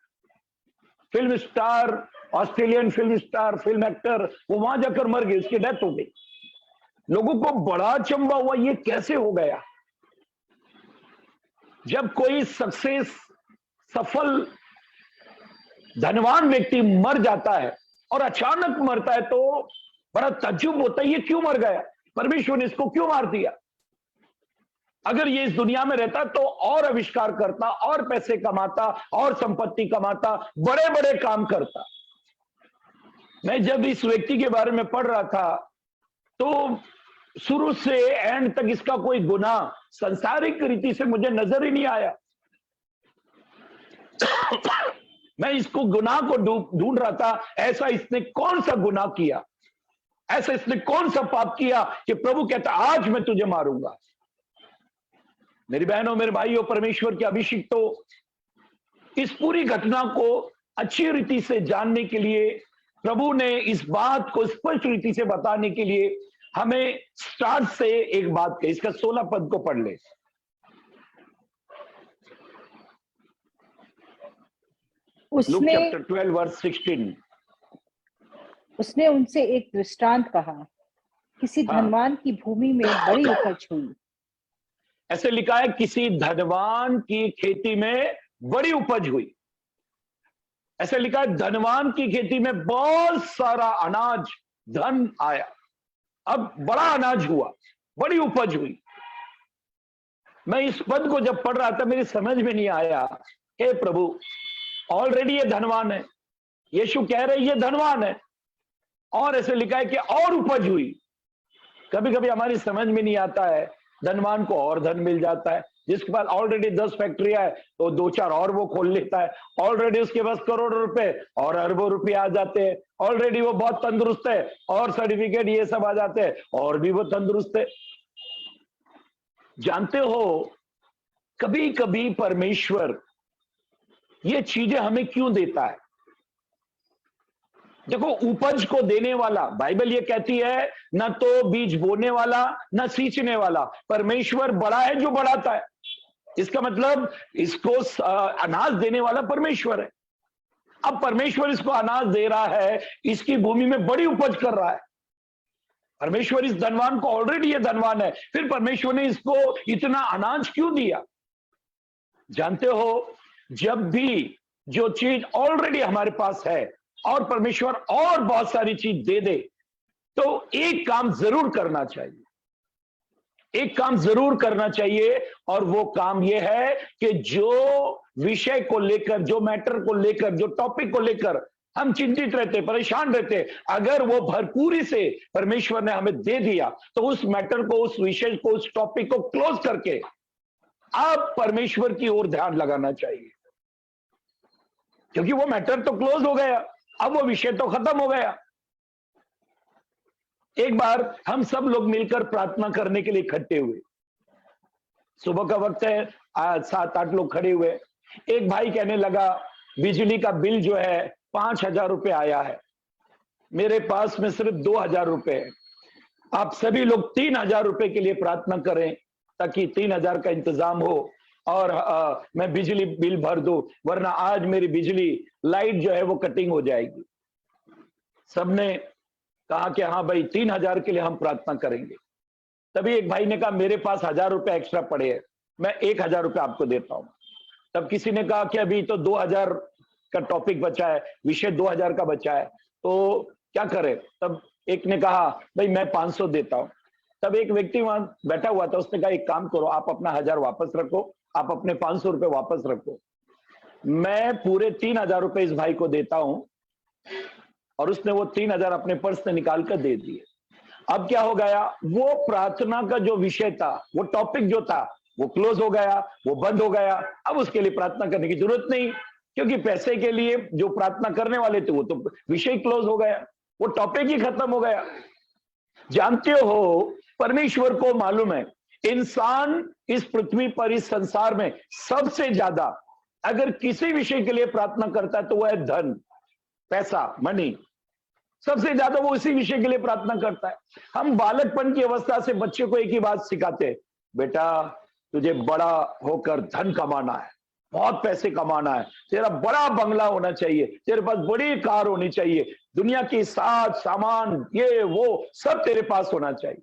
film star, Australian film star, film actor, वो वहां जाकर मर गई, उसकी डेथ हो गई। लोगों को बड़ा अचंभा हुआ, ये कैसे हो गया? जब कोई सफल धनवान व्यक्ति मर जाता है और अचानक मरता है, तो बड़ा ताज्जुब होता है, ये क्यों मर गया? परमेश्वर ने इसको क्यों मार दिया? अगर ये इस दुनिया में रहता तो और आविष्कार करता, और पैसे कमाता, और संपत्ति कमाता, बड़े बड़े काम करता। मैं जब इस व्यक्ति के बारे में पढ़ रहा था तो शुरू से एंड तक इसका कोई गुनाह संसारिक रीति से मुझे नजर ही नहीं आया। मैं इसको गुनाह को ढूंढ रहा था, ऐसा इसने कौन सा गुनाह किया, ऐसा इसने कौन सा पाप किया कि प्रभु कहता आज मैं तुझे मारूंगा। मेरी बहनों, मेरे भाइयों, परमेश्वर के अभिषिक्तों, इस पूरी घटना को अच्छी रीति से जानने के लिए प्रभु ने इस बात को स्पष्ट रीति से बताने के लिए हमें स्टार्ट से एक बात कही। इसका 16 पद को पढ़ ले। उसने चैप्टर 12 वर्स 16। उसने उनसे एक दृष्टांत कहा, किसी हाँ। धनवान की भूमि में बड़ी उपज हुई। ऐसे लिखा है, किसी धनवान की खेती में बड़ी उपज हुई। ऐसे लिखा है, धनवान की खेती में बहुत सारा अनाज, धन आया। अब बड़ा अनाज हुआ, बड़ी उपज हुई। मैं इस पद को जब पढ़ रहा था मेरी समझ में नहीं आया, हे प्रभु, ऑलरेडी ये धनवान है, यीशु कह रहे ये धनवान है, और ऐसे लिखा है कि और उपज हुई। कभी कभी हमारी समझ में नहीं आता है, धनवान को और धन मिल जाता है। जिसके पास ऑलरेडी 10 फैक्ट्रियां है तो 2-4 और वो खोल लेता है। ऑलरेडी उसके पास करोड़ों रुपए और अरबों रुपए आ जाते हैं। ऑलरेडी वो बहुत तंदुरुस्त है और सर्टिफिकेट ये सब आ जाते हैं और भी वो तंदुरुस्त है। जानते हो, कभी कभी परमेश्वर ये चीजें हमें क्यों देता है? देखो, उपज को देने वाला, बाइबल ये कहती है, न तो बीज बोने वाला न सींचने वाला, परमेश्वर बड़ा है जो बढ़ाता है। इसका मतलब इसको अनाज देने वाला परमेश्वर है। अब परमेश्वर इसको अनाज दे रहा है, इसकी भूमि में बड़ी उपज कर रहा है। परमेश्वर इस धनवान को, ऑलरेडी ये धनवान है, फिर परमेश्वर ने इसको इतना अनाज क्यों दिया? जानते हो, जब भी जो चीज ऑलरेडी हमारे पास है और परमेश्वर और बहुत सारी चीज दे दे, तो एक काम जरूर करना चाहिए, एक काम जरूर करना चाहिए, और वो काम ये है कि जो विषय को लेकर, जो मैटर को लेकर, जो टॉपिक को लेकर हम चिंतित रहते, परेशान रहते, अगर वो भरपूरी से परमेश्वर ने हमें दे दिया, तो उस मैटर को, उस विषय को, उस टॉपिक को क्लोज करके अब परमेश्वर की ओर ध्यान लगाना चाहिए। क्योंकि वो मैटर तो क्लोज हो गया, अब वो विषय तो खत्म हो गया। एक बार हम सब लोग मिलकर प्रार्थना करने के लिए इकट्ठे हुए। सुबह का वक्त है, 7-8 लोग खड़े हुए। एक भाई कहने लगा, बिजली का बिल जो है 5,000 रुपए आया है, मेरे पास में सिर्फ 2,000 रुपए है। आप सभी लोग 3,000 रुपए के लिए प्रार्थना करें ताकि 3,000 का इंतजाम हो और मैं बिजली बिल भर दूं, वरना आज मेरी बिजली लाइट जो है वो कटिंग हो जाएगी। सबने कहा कि हाँ भाई, 3,000 के लिए हम प्रार्थना करेंगे। तभी एक भाई ने कहा, मेरे पास 1,000 रुपए एक्स्ट्रा पड़े हैं, मैं 1,000 रुपए आपको देता हूं। तब किसी ने कहा कि अभी तो 2,000 का टॉपिक बचा है, विषय 2,000 का बचा है, तो क्या करें? तब एक ने कहा, भाई मैं 500 देता हूं। तब एक व्यक्ति वहां बैठा हुआ था, उसने कहा, एक काम करो, आप अपना 1,000 वापस रखो, आप अपने 500 रुपए वापस रखो, मैं पूरे 3,000 रुपए इस भाई को देता हूं। और उसने वो 3,000 अपने पर्स से निकाल कर दे दिए। अब क्या हो गया, वो प्रार्थना का जो विषय था, वो टॉपिक जो था, वो क्लोज हो गया, वो बंद हो गया। अब उसके लिए प्रार्थना करने की जरूरत नहीं, क्योंकि पैसे के लिए जो प्रार्थना करने वाले थे वो तो विषय क्लोज हो गया, वो टॉपिक ही खत्म हो गया। जानते हो, परमेश्वर को मालूम है, इंसान इस पृथ्वी पर, इस संसार में सबसे ज्यादा अगर किसी विषय के लिए प्रार्थना करता है तो वो है धन, पैसा, मनी। सबसे ज्यादा वो इसी विषय के लिए प्रार्थना करता है। हम बालकपन की अवस्था से बच्चे को एक ही बात सिखाते हैं, बेटा तुझे बड़ा होकर धन कमाना है, बहुत पैसे कमाना है, तेरा बड़ा बंगला होना चाहिए, तेरे पास बड़ी कार होनी चाहिए, दुनिया की साज सामान ये वो सब तेरे पास होना चाहिए।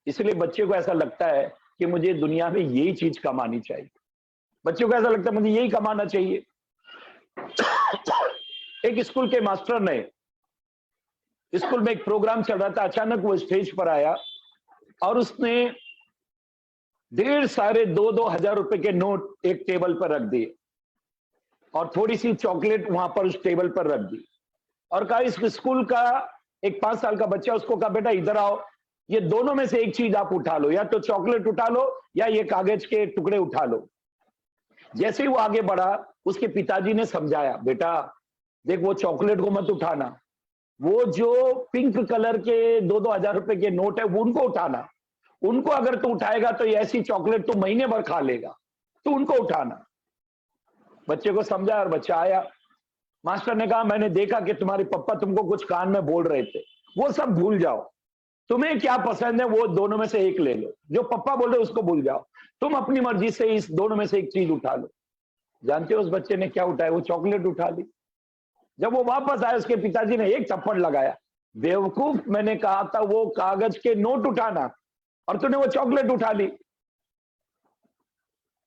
इसलिए बच्चे को ऐसा लगता है कि मुझे दुनिया में यही चीज कमानी चाहिए, बच्चों को ऐसा लगता है मुझे यही कमाना चाहिए। एक स्कूल के मास्टर ने, स्कूल में एक प्रोग्राम चल रहा था, अचानक वो स्टेज पर आया और उसने ढेर सारे 2-2 हजार रुपए के नोट एक टेबल पर रख दिए और थोड़ी सी चॉकलेट वहां पर उस टेबल पर रख दी और कहा इस स्कूल का एक 5 साल का बच्चा, उसको कहा बेटा इधर आओ, ये दोनों में से एक चीज आप उठा लो, या तो चॉकलेट उठा लो या ये कागज के टुकड़े उठा लो। जैसे ही वो आगे बढ़ा, उसके पिताजी ने समझाया, बेटा देख वो चॉकलेट को मत उठाना, वो जो पिंक कलर के 2-2 हजार रुपए के नोट है वो उनको उठाना, उनको अगर तू उठाएगा तो ये ऐसी चॉकलेट तू महीने भर खा लेगा, तो उनको उठाना। बच्चे को समझाया और बच्चा आया। मास्टर ने कहा मैंने देखा कि तुम्हारे पापा तुमको कुछ कान में बोल रहे थे, वो सब भूल जाओ, तुम्हें क्या पसंद है वो दोनों में से एक ले लो, जो पापा बोल रहे उसको भूल जाओ, तुम अपनी मर्जी से इस दोनों में से एक चीज उठा लो। जानते हो उस बच्चे ने क्या उठाया? वो चॉकलेट उठा ली। जब वो वापस आया उसके पिताजी ने एक थप्पड़ लगाया, बेवकूफ, मैंने कहा था वो कागज के नोट उठाना और तूने वो चॉकलेट उठा ली।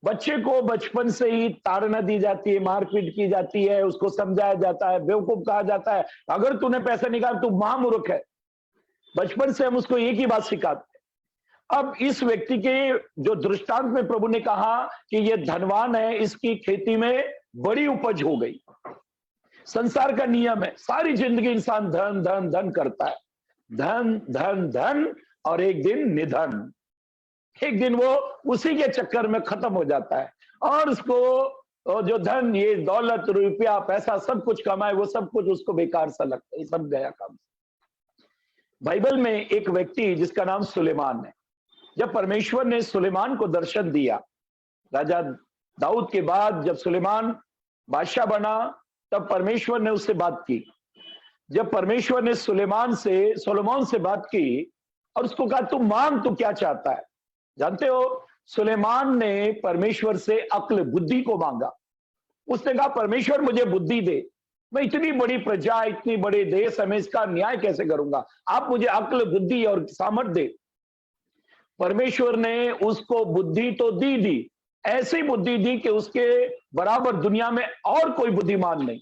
बच्चे को बचपन से ही ताड़ना दी जाती है, मारपीट की जाती है, उसको समझाया जाता है, बेवकूफ कहा जाता है, अगर तूने पैसा निकाल तू महामूर्ख है। बचपन से हम उसको एक ही बात सिखाते हैं। अब इस व्यक्ति के जो दृष्टांत में प्रभु ने कहा कि ये धनवान है, इसकी खेती में बड़ी उपज हो गई। संसार का नियम है, सारी जिंदगी इंसान धन धन धन करता है, धन धन धन, और एक दिन निधन, एक दिन वो उसी के चक्कर में खत्म हो जाता है और उसको जो धन, ये दौलत, रुपया, पैसा सब कुछ कमाए, वो सब कुछ उसको बेकार सा लगता है, सब गया काम। बाइबल में एक व्यक्ति जिसका नाम सुलेमान है, जब परमेश्वर ने सुलेमान को दर्शन दिया, राजा दाऊद के बाद जब सुलेमान बादशाह बना, तब परमेश्वर ने उससे बात की। जब परमेश्वर ने सोलोमन से बात की और उसको कहा तू मांग, तू क्या चाहता है? जानते हो सुलेमान ने परमेश्वर से अक्ल, बुद्धि को मांगा। उसने कहा परमेश्वर मुझे बुद्धि दे, मैं इतनी बड़ी प्रजा, इतनी बड़े देश में इसका न्याय कैसे करूंगा, आप मुझे अक्ल, बुद्धि और सामर्थ दे। परमेश्वर ने उसको बुद्धि तो दी, ऐसी बुद्धि दी कि उसके बराबर दुनिया में और कोई बुद्धिमान नहीं,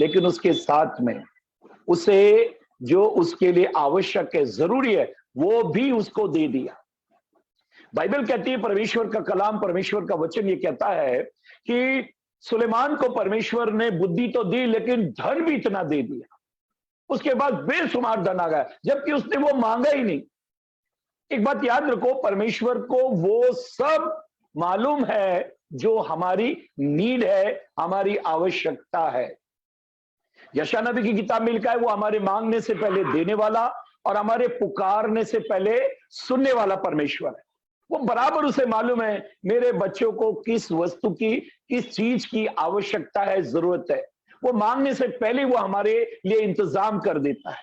लेकिन उसके साथ में उसे जो उसके लिए आवश्यक है, जरूरी है, वो भी उसको दे दिया। बाइबल कहती है, परमेश्वर का कलाम, परमेश्वर का वचन ये कहता है कि सुलेमान को परमेश्वर ने बुद्धि तो दी, लेकिन धन भी इतना दे दिया, उसके बाद बेशुमार धन आ गया, जबकि उसने वो मांगा ही नहीं। एक बात याद रखो, परमेश्वर को वो सब मालूम है जो हमारी नीड है, हमारी आवश्यकता है। यशायाह नबी की किताब में लिखा है, वो हमारे मांगने से पहले देने वाला और हमारे पुकारने से पहले सुनने वाला परमेश्वर है। वो बराबर उसे मालूम है मेरे बच्चों को किस वस्तु की, किस चीज की आवश्यकता है, जरूरत है। वो मांगने से पहले वो हमारे लिए इंतजाम कर देता है।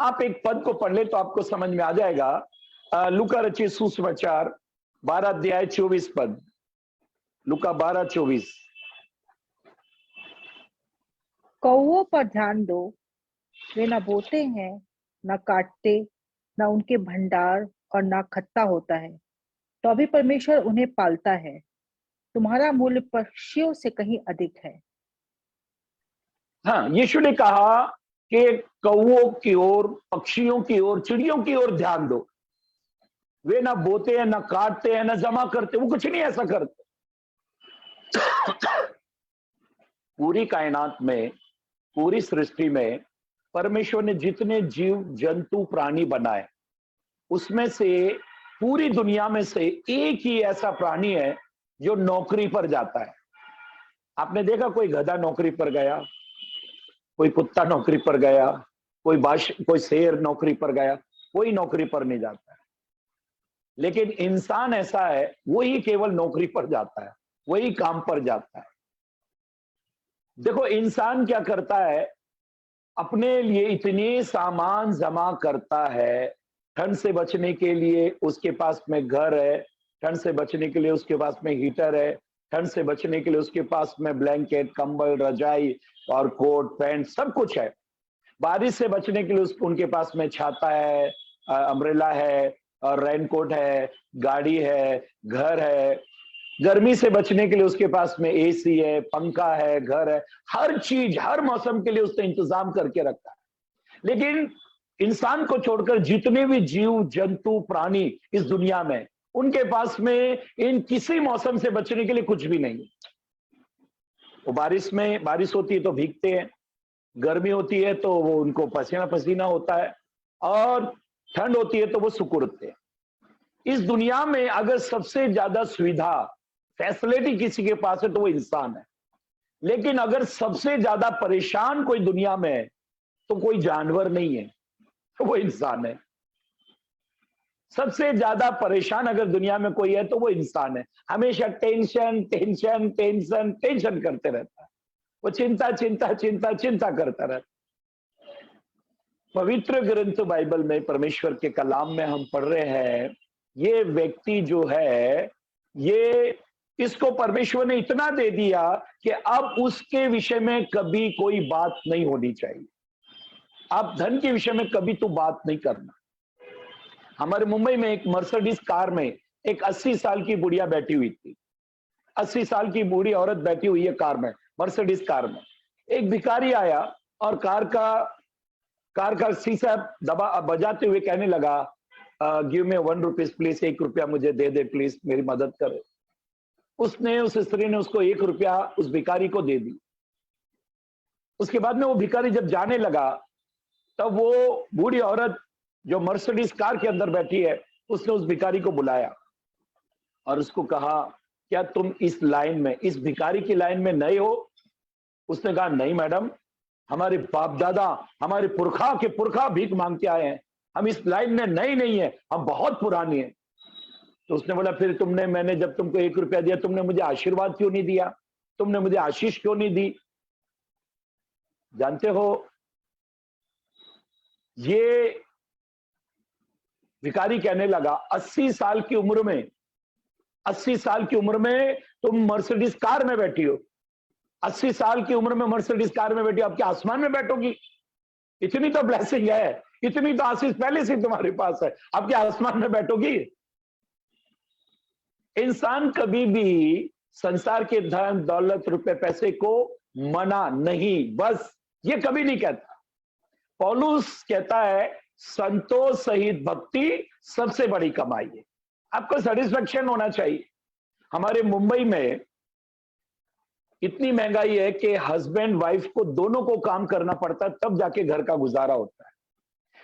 आप एक पद को पढ़ ले तो आपको समझ में आ जाएगा। लूका रचित सुसमाचार 12 अध्याय 24 पद, लूका 12:24। कौओं पर ध्यान दो, वे न बोते हैं, न काटते, न उनके भंडार और न खत्ता होता है, तो अभी परमेश्वर उन्हें पालता है। तुम्हारा मूल्य पक्षियों से कहीं अधिक है। हाँ, यीशु ने कहा कि कौओं की ओर, पक्षियों की ओर, चिड़ियों की ओर ध्यान दो। वे ना बोते हैं, ना काटते हैं, ना जमा करते, वो कुछ नहीं ऐसा करते। पूरी कायनात में, पूरी सृष्टि में परमेश्वर ने जितने जीव जंतु प्राणी बनाए, उसमें से पूरी दुनिया में से एक ही ऐसा प्राणी है जो नौकरी पर जाता है। आपने देखा कोई गधा नौकरी पर गया, कोई कुत्ता नौकरी पर गया, कोई शेर नौकरी पर गया, कोई नौकरी पर नहीं जाता है। लेकिन इंसान ऐसा है, वही केवल नौकरी पर जाता है, वही काम पर जाता है। देखो इंसान क्या करता है, अपने लिए इतने सामान जमा करता है। ठंड से बचने के लिए उसके पास में घर है, ठंड से बचने के लिए उसके पास में हीटर है, ठंड से बचने के लिए उसके पास में ब्लैंकेट, कंबल, रजाई और कोट, पैंट सब कुछ है। बारिश से बचने के लिए उनके पास में छाता है, अम्ब्रेला है और रेनकोट है, गाड़ी है, घर है। गर्मी से बचने के लिए उसके पास में एसी है, पंखा है, घर है, हर चीज हर मौसम के लिए उसने इंतजाम करके रखा है। लेकिन इंसान को छोड़कर जितने भी जीव जंतु प्राणी इस दुनिया में, उनके पास में इन किसी मौसम से बचने के लिए कुछ भी नहीं। वो बारिश होती है तो भीगते हैं, गर्मी होती है तो वो उनको पसीना पसीना होता है, और ठंड होती है तो वो सुकुड़ते हैं। इस दुनिया में अगर सबसे ज्यादा सुविधा फैसिलिटी किसी के पास है तो वो इंसान है, लेकिन अगर सबसे ज्यादा परेशान कोई दुनिया में है तो कोई जानवर नहीं है, तो वो इंसान है। सबसे ज्यादा परेशान अगर दुनिया में कोई है तो वो इंसान है। हमेशा टेंशन टेंशन टेंशन टेंशन करते रहता है, वो चिंता चिंता चिंता चिंता करता रहता है। पवित्र ग्रंथ बाइबल में परमेश्वर के कलाम में हम पढ़ रहे हैं, ये व्यक्ति जो है, ये इसको परमेश्वर ने इतना दे दिया कि अब उसके विषय में कभी कोई बात नहीं होनी चाहिए। आप धन के विषय में कभी तो बात नहीं करना। हमारे मुंबई में एक मर्सिडीज कार में एक 80 साल की बुढ़िया बैठी हुई थी। 80 साल की बूढ़ी औरत बैठी हुई है कार में, मर्सिडीज कार में। एक भिखारी आया और कार का शीशा बजाते हुए कहने लगा, गिव मी 1 रुपीज प्लीज, 1 रुपया मुझे दे दे प्लीज, मेरी मदद करे। उस स्त्री ने उसको 1 रुपया उस भिखारी को दे दी। उसके बाद में वो भिखारी जब जाने लगा तब वो बूढ़ी औरत जो मर्सिडीज कार के अंदर बैठी है, उसने उस भिखारी को बुलाया और उसको कहा, क्या तुम इस लाइन में, इस भिखारी की लाइन में नए हो? उसने कहा, नहीं मैडम, हमारे बाप दादा, हमारे पुरखा भीख मांग के आए हैं, हम इस लाइन में नए नहीं है, हम बहुत पुरानी है। तो उसने बोला, फिर मैंने जब तुमको 1 रुपया दिया, तुमने मुझे आशीर्वाद क्यों नहीं दिया? तुमने मुझे आशीष क्यों नहीं दी? जानते हो, ये भिखारी कहने लगा, 80 साल की उम्र में तुम मर्सिडीज कार में बैठी हो, 80 साल की उम्र में मर्सिडीज कार में बैठी हो, अब क्या आसमान में बैठोगी? इतनी तो ब्लेसिंग है, इतनी तो आशीष पहले से तुम्हारे पास है, अब क्या आसमान में बैठोगी? इंसान कभी भी संसार के धन दौलत रुपए पैसे को मना नहीं, बस ये कभी नहीं कहता। पौलुस कहता है, संतोष सहित भक्ति सबसे बड़ी कमाई है। आपको सेटिस्फेक्शन होना चाहिए। हमारे मुंबई में इतनी महंगाई है कि हस्बैंड वाइफ को दोनों को काम करना पड़ता है, तब जाके घर का गुजारा होता है।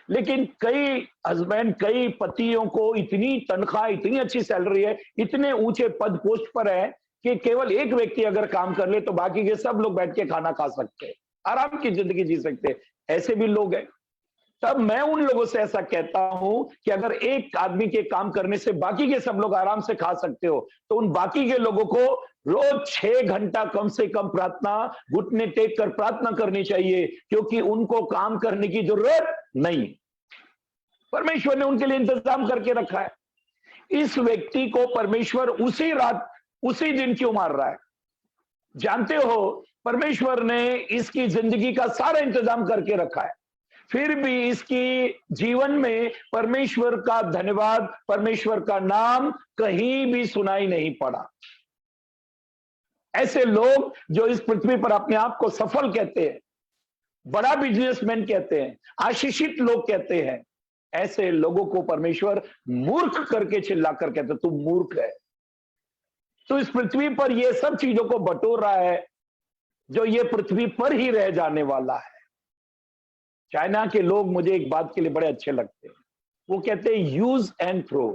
लेकिन कई पतियों को इतनी तनख्वाह, इतनी अच्छी सैलरी है, इतने ऊंचे पद पोस्ट पर है कि केवल एक व्यक्ति अगर काम कर ले तो बाकी के सब लोग बैठ के खाना खा सकते हैं, आराम की जिंदगी जी सकते हैं। ऐसे भी लोग हैं। तब मैं उन लोगों से ऐसा कहता हूं कि अगर एक आदमी के काम करने से बाकी के सब लोग आराम से खा सकते हो, तो उन बाकी के लोगों को रोज 6 घंटा कम से कम प्रार्थना, घुटने टेक कर प्रार्थना करनी चाहिए, क्योंकि उनको काम करने की जरूरत नहीं। परमेश्वर ने उनके लिए इंतजाम करके रखा है। इस व्यक्ति को परमेश्वर उसी रात उसी दिन क्यों मार रहा है? जानते हो, परमेश्वर ने इसकी जिंदगी का सारा इंतजाम करके रखा है, फिर भी इसकी जीवन में परमेश्वर का धन्यवाद, परमेश्वर का नाम कहीं भी सुनाई नहीं पड़ा। ऐसे लोग जो इस पृथ्वी पर अपने आप को सफल कहते हैं, बड़ा बिजनेसमैन कहते हैं, आशीषित लोग कहते हैं, ऐसे लोगों को परमेश्वर मूर्ख करके चिल्लाकर कहते, तू मूर्ख है। तो इस पृथ्वी पर ये सब चीजों को बटोर रहा है जो ये पृथ्वी पर ही रह जाने वाला है। चाइना के लोग मुझे एक बात के लिए बड़े अच्छे लगते हैं, वो कहते हैं यूज एंड थ्रो,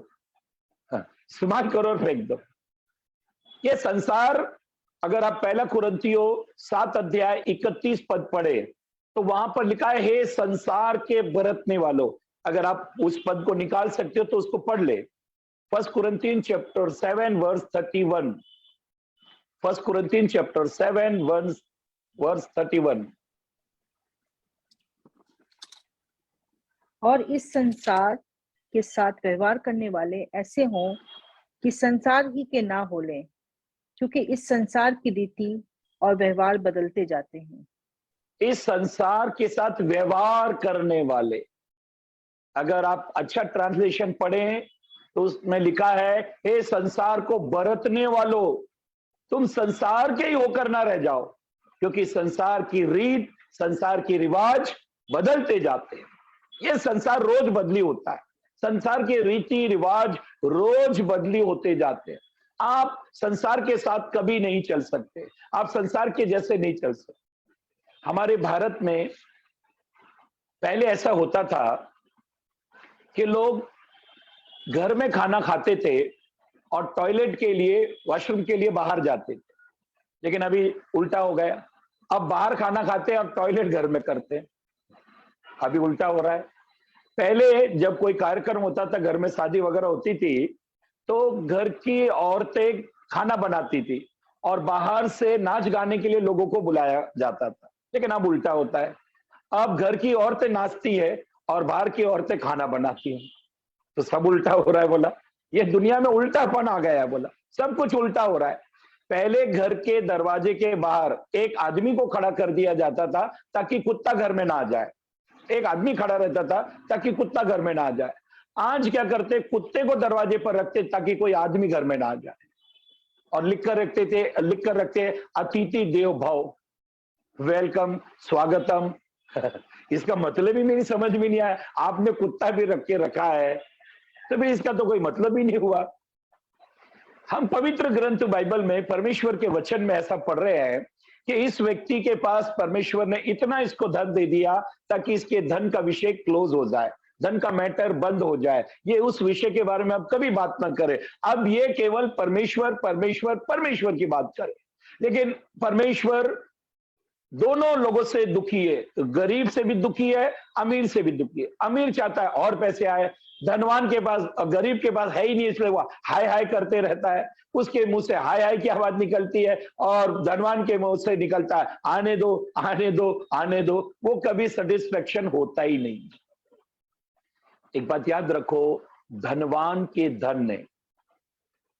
इस्तेमाल करो और फेंक दो। ये संसार, अगर आप 1 कुरिन्थियों 7 अध्याय 31 पद पढ़े तो वहां पर लिखा है, हे संसार के बरतने वालों। अगर आप उस पद को निकाल सकते हो तो उसको पढ़ ले। 1 Corinthian chapter 7 verse 31। 1 Corinthian chapter 7 verse 31। और इस संसार के साथ व्यवहार करने वाले ऐसे हों कि संसार ही के ना हो लें, क्योंकि इस संसार की रीति और व्यवहार बदलते जाते हैं। इस संसार के साथ व्यवहार करने वाले, अगर आप अच्छा ट्रांसलेशन पढ़ें तो उसमें लिखा है, हे संसार को बरतने वालों, तुम संसार के ही होकर ना रह जाओ, क्योंकि संसार की रीत, संसार की रिवाज बदलते जाते हैं। ये संसार रोज बदली होता है। संसार के रीति रिवाज रोज बदली होते जाते हैं। आप संसार के साथ कभी नहीं चल सकते, आप संसार के जैसे नहीं चल सकते। हमारे भारत में पहले ऐसा होता था कि लोग घर में खाना खाते थे और टॉयलेट के लिए, वॉशरूम के लिए बाहर जाते थे, लेकिन अभी उल्टा हो गया। अब बाहर खाना खाते हैं और टॉयलेट घर में करते हैं, अभी उल्टा हो रहा है। पहले जब कोई कार्यक्रम होता था, घर में शादी वगैरह होती थी, तो घर की औरतें खाना बनाती थी और बाहर से नाच गाने के लिए लोगों को बुलाया जाता था, लेकिन अब उल्टा होता है। अब घर की औरतें नाचती है और बाहर की औरतें खाना बनाती हैं, तो सब उल्टा हो रहा है। बोला ये दुनिया में उल्टापन आ गया है, बोला सब कुछ उल्टा हो रहा है। पहले घर के दरवाजे के बाहर एक आदमी को खड़ा कर दिया जाता था ताकि कुत्ता घर में ना आ जाए, एक आदमी खड़ा रहता था ताकि कुत्ता घर में ना आ जाए। आज क्या करते, कुत्ते को दरवाजे पर रखते ताकि कोई आदमी घर में ना आ जाए, और लिख कर रखते अतिथि देव भव, वेलकम, स्वागतम। इसका मतलब ही मेरी समझ में नहीं आया। आपने कुत्ता भी रख के रखा है तो भी इसका तो कोई मतलब ही नहीं हुआ। हम पवित्र ग्रंथ बाइबल में परमेश्वर के वचन में ऐसा पढ़ रहे हैं कि इस व्यक्ति के पास परमेश्वर ने इतना इसको धन दे दिया ताकि इसके धन का विषय क्लोज हो जाए, धन का मैटर बंद हो जाए, ये उस विषय के बारे में अब कभी बात ना करे। अब ये केवल परमेश्वर परमेश्वर परमेश्वर की बात करे। लेकिन परमेश्वर दोनों लोगों से दुखी है, तो गरीब से भी दुखी है, अमीर से भी दुखी है। अमीर चाहता है और पैसे आए, धनवान के पास, गरीब के पास है ही नहीं, इसलिए वो हाय हाय करते रहता है। उसके मुंह से हाय हाय की आवाज निकलती है और धनवान के मुंह से निकलता है आने दो आने दो आने दो। वो कभी सेटिस्फेक्शन होता ही नहीं। एक बात याद रखो, धनवान के धन ने,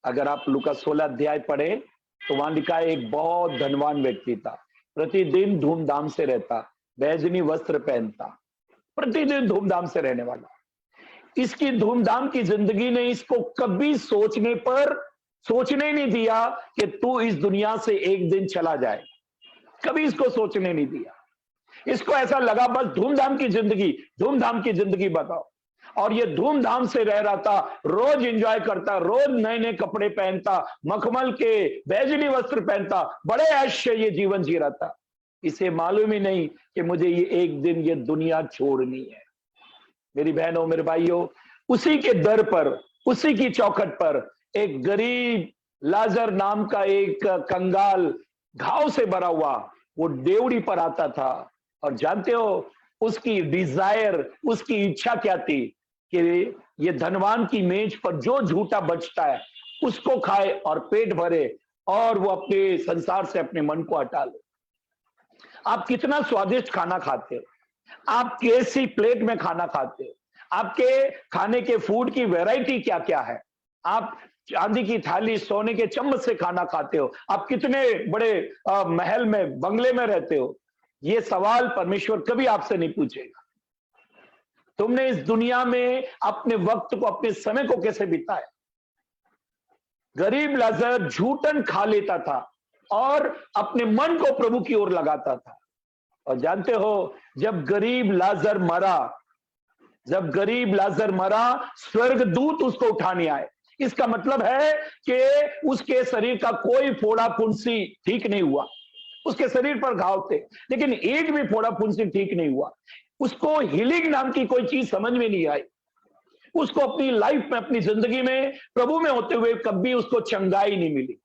अगर आप लूका 16 अध्याय पढ़े तो वहां लिखा है एक बहुत धनवान व्यक्ति था, प्रतिदिन धूमधाम से रहता, बैजनी वस्त्र पहनता, प्रतिदिन धूमधाम से रहने वाला। इसकी धूमधाम की जिंदगी ने इसको कभी सोचने ही नहीं दिया कि तू इस दुनिया से एक दिन चला जाए, कभी इसको सोचने नहीं दिया। इसको ऐसा लगा बस धूमधाम की जिंदगी बताओ। और ये धूमधाम से रह रहा था, रोज एंजॉय करता, रोज नए नए कपड़े पहनता, मखमल के बैजनी वस्त्र पहनता, बड़े ऐश से ये जीवन जी रहा था। इसे मालूम ही नहीं कि मुझे ये एक दिन ये दुनिया छोड़नी है। मेरी बहनों मेरे भाइयों, उसी के दर पर, उसी की चौखट पर एक गरीब लाजर नाम का एक कंगाल, घाव से भरा हुआ, वो डेवड़ी पर आता था। और जानते हो उसकी डिजायर, उसकी इच्छा क्या थी कि ये धनवान की मेज पर जो झूठा बचता है उसको खाए और पेट भरे और वो अपने संसार से अपने मन को हटा ले। आप कितना स्वादिष्ट खाना खाते हो, आप कैसी प्लेट में खाना खाते हो, आपके खाने के फूड की वैरायटी क्या क्या है, आप चांदी की थाली सोने के चम्मच से खाना खाते हो, आप कितने बड़े महल में बंगले में रहते हो, ये सवाल परमेश्वर कभी आपसे नहीं पूछेगा। तुमने इस दुनिया में अपने वक्त को, अपने समय को कैसे बिताया। गरीब लाजर झूठन खा लेता था और अपने मन को प्रभु की ओर लगाता था। और जानते हो जब गरीब लाजर मरा, स्वर्गदूत उसको उठाने आए। इसका मतलब है कि उसके शरीर का कोई फोड़ा फुंसी ठीक नहीं हुआ। उसके शरीर पर घाव थे लेकिन एक भी फोड़ा फुंसी ठीक नहीं हुआ। उसको हीलिंग नाम की कोई चीज समझ में नहीं आई। उसको अपनी लाइफ में, अपनी जिंदगी में, प्रभु में होते हुए कभी उसको चंगाई नहीं मिली।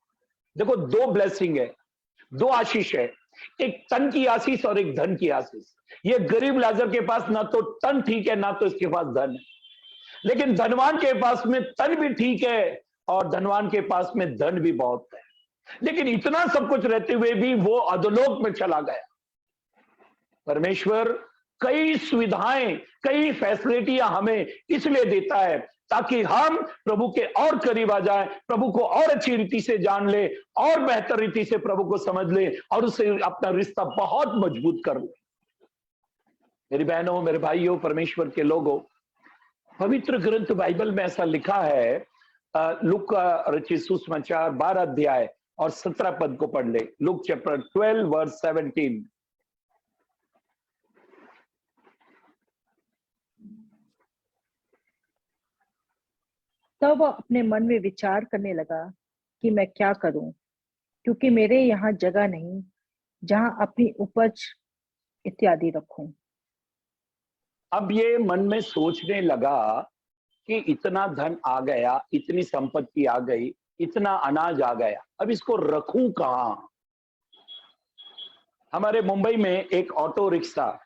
देखो, दो ब्लेसिंग है, दो आशीष है, एक तन की आशीष और एक धन की आशीष। ये गरीब लाजर के पास ना तो तन ठीक है ना तो इसके पास धन है, लेकिन धनवान के पास में तन भी ठीक है और धनवान के पास में धन भी बहुत है। लेकिन इतना सब कुछ रहते हुए भी वो अधोलोक में चला गया। परमेश्वर कई सुविधाएं, कई फैसिलिटियां हमें इसलिए देता है ताकि हम प्रभु के और करीब आ जाए, प्रभु को और अच्छी रीति से जान ले और बेहतर रीति से प्रभु को समझ ले और उससे अपना रिश्ता बहुत मजबूत कर ले। मेरी बहनों, मेरे भाइयों, परमेश्वर के लोगों, पवित्र ग्रंथ बाइबल में ऐसा लिखा है, लूका रचित सुसमाचार 12 अध्याय और 17 पद को पढ़ ले। Luke chapter 12 verse 17। तब वह अपने मन में विचार करने लगा कि मैं क्या करूं, क्योंकि मेरे यहाँ जगह नहीं जहां अपनी उपज इत्यादि रखूं। अब ये मन में सोचने लगा कि इतना धन आ गया, इतनी संपत्ति आ गई, इतना अनाज आ गया, अब इसको रखूं कहां। हमारे मुंबई में एक ऑटो रिक्शा,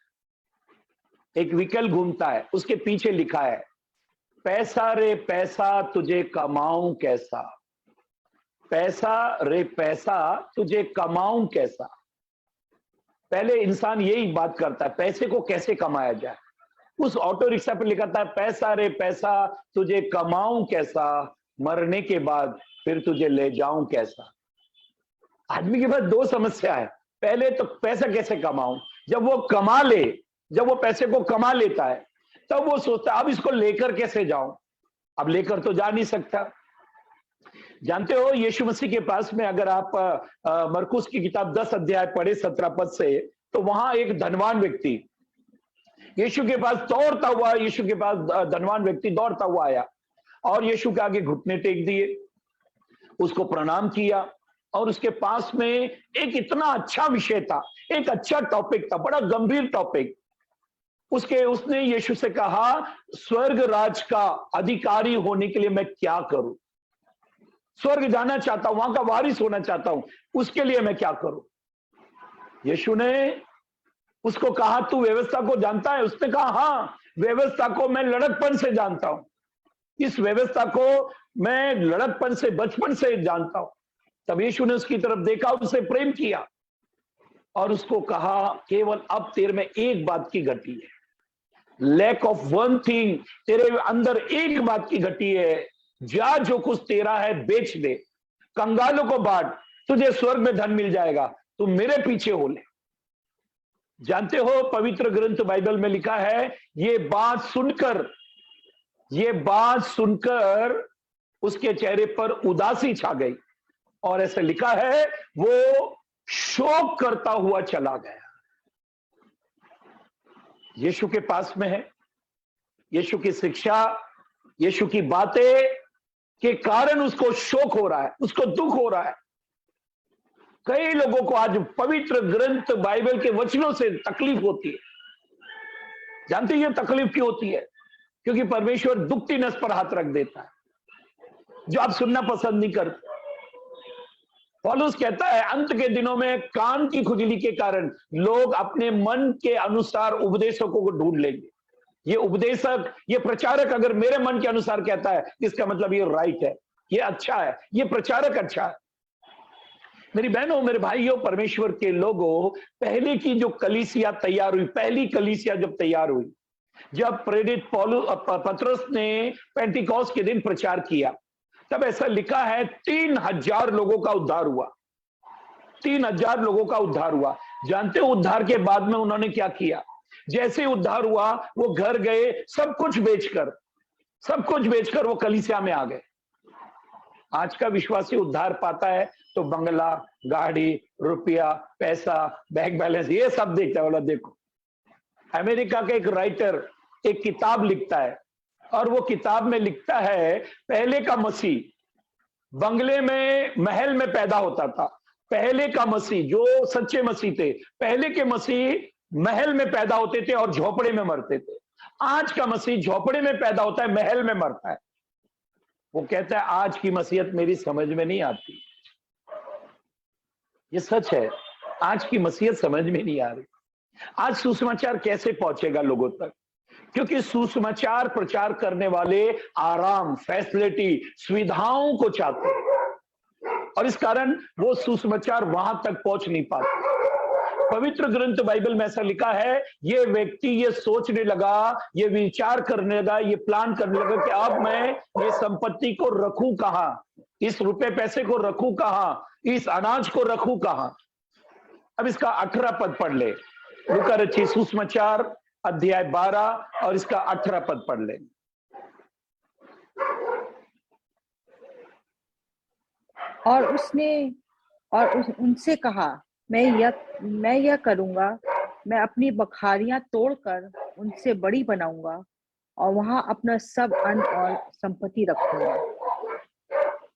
एक व्हीकल घूमता है, उसके पीछे लिखा है, पैसा रे पैसा तुझे कमाऊं कैसा, पैसा रे पैसा तुझे कमाऊं कैसा। पहले इंसान यही बात करता है, पैसे को कैसे कमाया जाए। उस ऑटो रिक्शा पर लिखा था, पैसा रे पैसा तुझे कमाऊं कैसा, मरने के बाद फिर तुझे ले जाऊं कैसा। आदमी के पास दो समस्या है, पहले तो पैसा कैसे कमाऊं, जब वो कमा ले, जब वो पैसे को कमा लेता है तब वो सोचता है अब इसको लेकर कैसे जाऊं। अब लेकर तो जा नहीं सकता। जानते हो यीशु मसीह के पास में अगर आप मरकुस की किताब 10 अध्याय पढ़े 17 पद से, तो वहां एक धनवान व्यक्ति यीशु के पास दौड़ता हुआ, यीशु के पास धनवान व्यक्ति दौड़ता हुआ आया और यीशु के आगे घुटने टेक दिए, उसको प्रणाम किया और उसके पास में एक इतना अच्छा विषय था, एक अच्छा टॉपिक था, बड़ा गंभीर टॉपिक। उसने यीशु से कहा, स्वर्ग राज का अधिकारी होने के लिए मैं क्या करूं, स्वर्ग जाना चाहता हूं, वहां का वारिस होना चाहता हूं, उसके लिए मैं क्या करूं। यीशु ने उसको कहा, तू व्यवस्था को जानता है? उसने कहा, हाँ, व्यवस्था को मैं लड़कपन से जानता हूं, इस व्यवस्था को मैं लड़कपन से, बचपन से जानता हूं। तब यीशु ने उसकी तरफ देखा, उससे प्रेम किया और उसको कहा, केवल अब तेरे में एक बात की घटी है, लैक ऑफ वन थिंग, तेरे अंदर एक बात की घटी है, जा जो कुछ तेरा है बेच दे, कंगालों को बांट, तुझे स्वर्ग में धन मिल जाएगा, तुम मेरे पीछे हो ले। जानते हो पवित्र ग्रंथ बाइबल में लिखा है, ये बात सुनकर उसके चेहरे पर उदासी छा गई और ऐसे लिखा है, वो शोक करता हुआ चला गया। यीशु के पास में है, यीशु की शिक्षा, यीशु की बातें के कारण उसको शोक हो रहा है, उसको दुख हो रहा है। कई लोगों को आज पवित्र ग्रंथ बाइबल के वचनों से तकलीफ होती है। जानते हैं तकलीफ क्यों होती है? क्योंकि परमेश्वर दुखती नस पर हाथ रख देता है, जो आप सुनना पसंद नहीं करते। पौलुस कहता है, अंत के दिनों में कान की खुजली के कारण लोग अपने मन के अनुसार उपदेशकों को ढूंढ लेंगे। ये उपदेशक, ये प्रचारक अगर मेरे मन के अनुसार कहता है, इसका मतलब ये राइट है, ये अच्छा है, ये प्रचारक अच्छा है। मेरी बहनों, मेरे भाइयों, परमेश्वर के लोगों, पहले की जो कलीसिया तैयार हुई, पहली कलीसिया जब तैयार हुई, जब प्रेरित पतरस ने पेंटिकॉस्ट के दिन प्रचार किया, तब ऐसा लिखा है 3000 लोगों का उद्धार हुआ। 3000 लोगों का उद्धार हुआ। जानते हो उद्धार के बाद में उन्होंने क्या किया? जैसे उद्धार हुआ, वो घर गए, सब कुछ बेचकर वो कलीसिया में आ गए। आज का विश्वासी उद्धार पाता है तो बंगला, गाड़ी, रुपया, पैसा, बैंक बैलेंस, ये सब देखता है। बोला देखो, अमेरिका का एक राइटर एक किताब लिखता है और वो किताब में लिखता है, पहले का मसीह बंगले में, महल में पैदा होता था। पहले का मसीह, जो सच्चे मसीह थे, पहले के मसीह महल में पैदा होते थे और झोपड़े में मरते थे। आज का मसीह झोपड़े में पैदा होता है, महल में मरता है। वो कहता है, आज की मसीहत मेरी समझ में नहीं आती। ये सच है, आज की मसीहत समझ में नहीं आ रही। आज सुसमाचार कैसे पहुंचेगा लोगों तक? क्योंकि सुसमाचार प्रचार करने वाले आराम, फैसिलिटी, सुविधाओं को चाहते हैं और इस कारण वो सुसमाचार वहां तक पहुंच नहीं पाते। पवित्र ग्रंथ बाइबल में ऐसा लिखा है, ये व्यक्ति ये सोचने लगा, ये विचार करने लगा, ये प्लान करने लगा कि अब मैं ये संपत्ति को रखूं कहां, इस रुपए पैसे को रखूं कहां, इस अनाज को रखूं कहां। अब इसका 18 पद पढ़ ले, लूका रचित सुसमाचार अध्याय 12 और इसका 18 पद पढ़ ले। उनसे कहा, मैं यह करूंगा, मैं अपनी बखारियां तोड़कर उनसे बड़ी बनाऊंगा और वहां अपना सब अन्न और संपत्ति रखूंगा।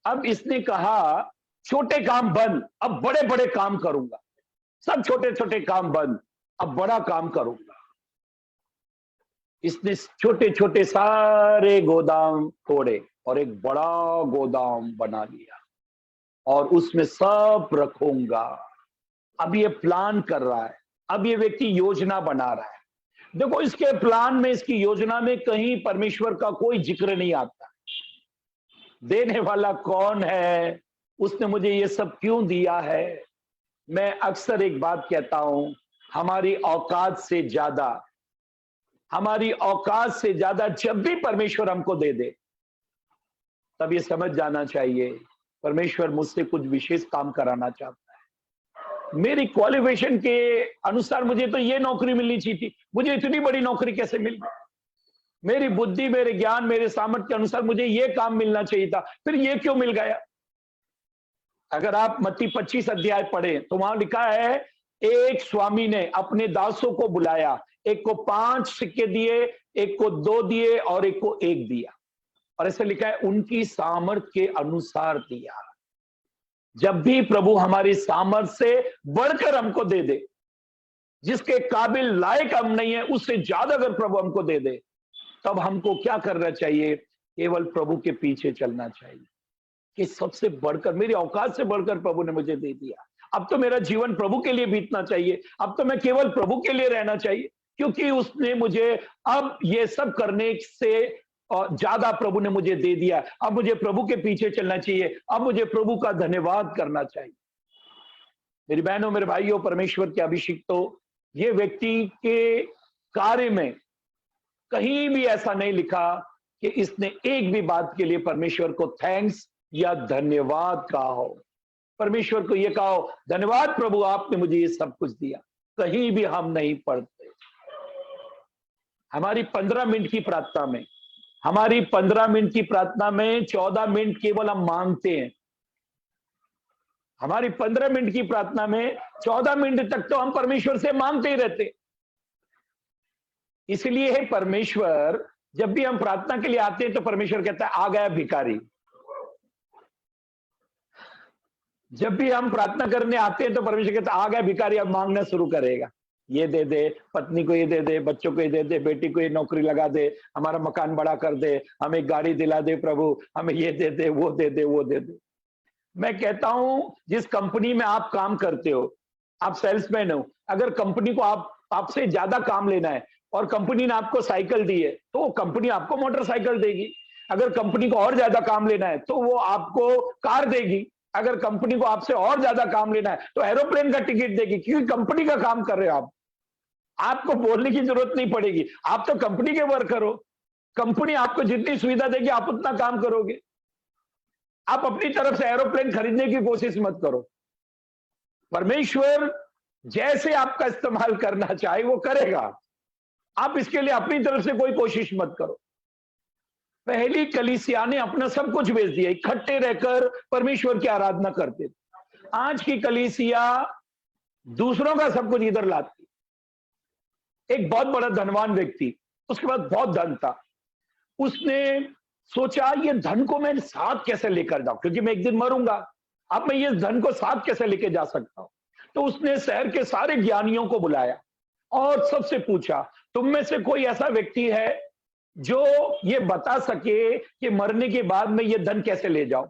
अब इसने कहा छोटे काम बंद, अब बड़े बड़े काम करूंगा। सब छोटे छोटे काम बंद, अब बड़ा काम करूंगा। इसने छोटे छोटे सारे गोदाम तोड़े और एक बड़ा गोदाम बना लिया और उसमें सब रखूंगा। अब ये प्लान कर रहा है, अब ये व्यक्ति योजना बना रहा है। देखो, इसके प्लान में, इसकी योजना में कहीं परमेश्वर का कोई जिक्र नहीं आता। देने वाला कौन है, उसने मुझे ये सब क्यों दिया है। मैं अक्सर एक बात कहता हूं, हमारी औकात से ज्यादा जब भी परमेश्वर हमको दे दे, तब ये समझ जाना चाहिए परमेश्वर मुझसे कुछ विशेष काम कराना चाहता है। मेरी क्वालिफिकेशन के अनुसार मुझे तो ये नौकरी मिलनी चाहिए थी, मुझे इतनी बड़ी नौकरी कैसे मिल गई। मेरी बुद्धि, मेरे ज्ञान, मेरे सामर्थ्य के अनुसार मुझे ये काम मिलना चाहिए था, फिर ये क्यों मिल गया। अगर आप मत्ती 25 अध्याय पढ़े तो वहां लिखा है, एक स्वामी ने अपने दासों को बुलाया, एक को 5 सिक्के दिए, एक को 2 दिए और एक को 1 दिया। और ऐसे लिखा है, उनकी सामर्थ्य के अनुसार दिया। जब भी प्रभु हमारी सामर्थ्य से बढ़कर हमको दे दे, जिसके काबिल लायक हम नहीं है, उससे ज्यादा अगर प्रभु हमको दे दे, तब हमको क्या करना चाहिए, केवल प्रभु के पीछे चलना चाहिए कि सबसे बढ़कर, मेरी औकात से बढ़कर प्रभु ने मुझे दे दिया। अब तो मेरा जीवन प्रभु के लिए बीतना चाहिए, अब तो मैं केवल प्रभु के लिए रहना चाहिए, क्योंकि उसने मुझे अब ये सब करने से ज्यादा प्रभु ने मुझे दे दिया। अब मुझे प्रभु के पीछे चलना चाहिए, अब मुझे प्रभु का धन्यवाद करना चाहिए। मेरी बहनों, मेरे भाइयों, परमेश्वर के अभिषिक्तों, ये व्यक्ति के कार्य में कहीं भी ऐसा नहीं लिखा कि इसने एक भी बात के लिए परमेश्वर को थैंक्स या धन्यवाद कहा हो। परमेश्वर को ये कहा हो, धन्यवाद प्रभु, आपने मुझे ये सब कुछ दिया। कहीं भी हम नहीं पढ़ते। हमारी 15 मिनट की प्रार्थना में, 14 मिनट केवल हम मांगते हैं। हमारी 15 मिनट की प्रार्थना में 14 मिनट तक तो हम परमेश्वर से मांगते ही रहते। इसलिए परमेश्वर, जब भी हम प्रार्थना के लिए आते हैं तो परमेश्वर कहता है, आ गया भिखारी। जब भी हम प्रार्थना करने आते हैं तो परमेश्वर कहता है, आ गया भिखारी, अब मांगना शुरू करेगा। ये दे दे, पत्नी को ये दे दे, बच्चों को ये दे दे, बेटी को ये नौकरी लगा दे, हमारा मकान बड़ा कर दे, हमें गाड़ी दिला दे प्रभु, हमें ये दे दे, वो दे दे, वो दे दे। मैं कहता हूं, जिस कंपनी में आप काम करते हो, आप सेल्समैन हो, अगर कंपनी को आपसे ज्यादा काम लेना है और कंपनी ने आपको साइकिल दी है, तो कंपनी आपको मोटरसाइकिल देगी। अगर कंपनी को और ज्यादा काम लेना है तो वो आपको कार देगी। अगर कंपनी को आपसे और ज्यादा काम लेना है तो एरोप्लेन का टिकट देगी, क्योंकि कंपनी का काम कर रहे हो आप। आपको बोलने की जरूरत नहीं पड़ेगी, आप तो कंपनी के वर्कर हो। कंपनी आपको जितनी सुविधा देगी आप उतना काम करोगे। आप अपनी तरफ से एरोप्लेन खरीदने की कोशिश मत करो। परमेश्वर जैसे आपका इस्तेमाल करना चाहे वो करेगा। आप इसके लिए अपनी तरफ से कोई कोशिश मत करो। पहली कलीसिया ने अपना सब कुछ बेच दिया, इकट्ठे रहकर परमेश्वर की आराधना करते थे। आज की कलीसिया दूसरों का सब कुछ इधर लाती। एक बहुत बड़ा धनवान व्यक्ति, उसके पास बहुत धन था, उसने सोचा ये धन को मैं साथ कैसे लेकर जाऊं, क्योंकि मैं एक दिन मरूंगा। अब मैं ये धन को साथ कैसे लेके जा सकता हूं। तो उसने शहर के सारे ज्ञानियों को बुलाया और सबसे पूछा, तुम में से कोई ऐसा व्यक्ति है जो ये बता सके कि मरने के बाद मैं ये धन कैसे ले जाऊं।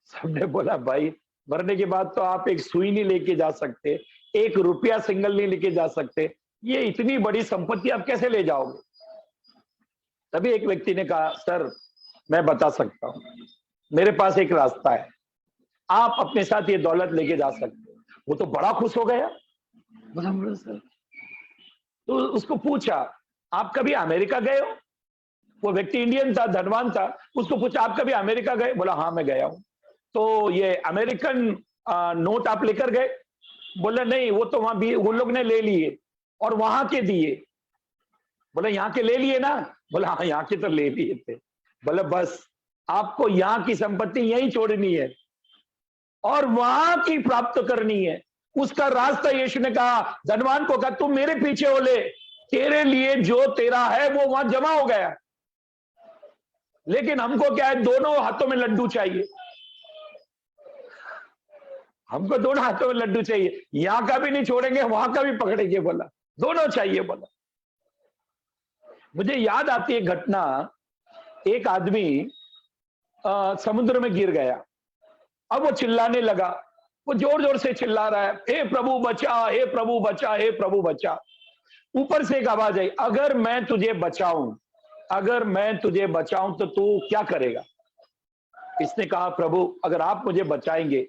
सबने बोला, भाई मरने के बाद तो आप एक सुई नहीं लेके जा सकते, 1 रुपया सिंगल नहीं लेके जा सकते, ये इतनी बड़ी संपत्ति आप कैसे ले जाओगे। तभी एक व्यक्ति ने कहा, सर मैं बता सकता हूं, मेरे पास एक रास्ता है, आप अपने साथ ये दौलत लेके जा सकते हो। वो तो बड़ा खुश हो गया। बोला सर। तो उसको पूछा, आप कभी अमेरिका गए हो। वो व्यक्ति इंडियन था, धनवान था। उसको पूछा, आप कभी अमेरिका गए। बोला, हाँ मैं गया हूं। तो ये अमेरिकन नोट आप लेकर गए। बोला, नहीं वो तो वहां भी वो लोग ने ले लिए और वहां के दिए। बोला, यहाँ के ले लिए ना। बोला, हाँ यहाँ के तो ले लिए थे। बोला, बस आपको यहाँ की संपत्ति यहीं छोड़नी है और वहां की प्राप्त करनी है। उसका रास्ता यीशु ने कहा, धनवान को कहा, तुम मेरे पीछे हो ले, तेरे लिए जो तेरा है वो वहां जमा हो गया। लेकिन हमको क्या है, दोनों हाथों में लड्डू चाहिए। हमको दोनों हाथों में लड्डू चाहिए, यहां का भी नहीं छोड़ेंगे, वहां का भी पकड़ेंगे, बोला दोनों चाहिए बोला। मुझे याद आती है घटना, एक आदमी समुद्र में गिर गया। अब वो चिल्लाने लगा, वो जोर जोर से चिल्ला रहा है, हे प्रभु बचा, हे प्रभु बचा, हे प्रभु बचा। ऊपर से एक आवाज आई, अगर मैं तुझे बचाऊं, अगर मैं तुझे बचाऊं तो तू क्या करेगा? इसने कहा, प्रभु अगर आप मुझे बचाएंगे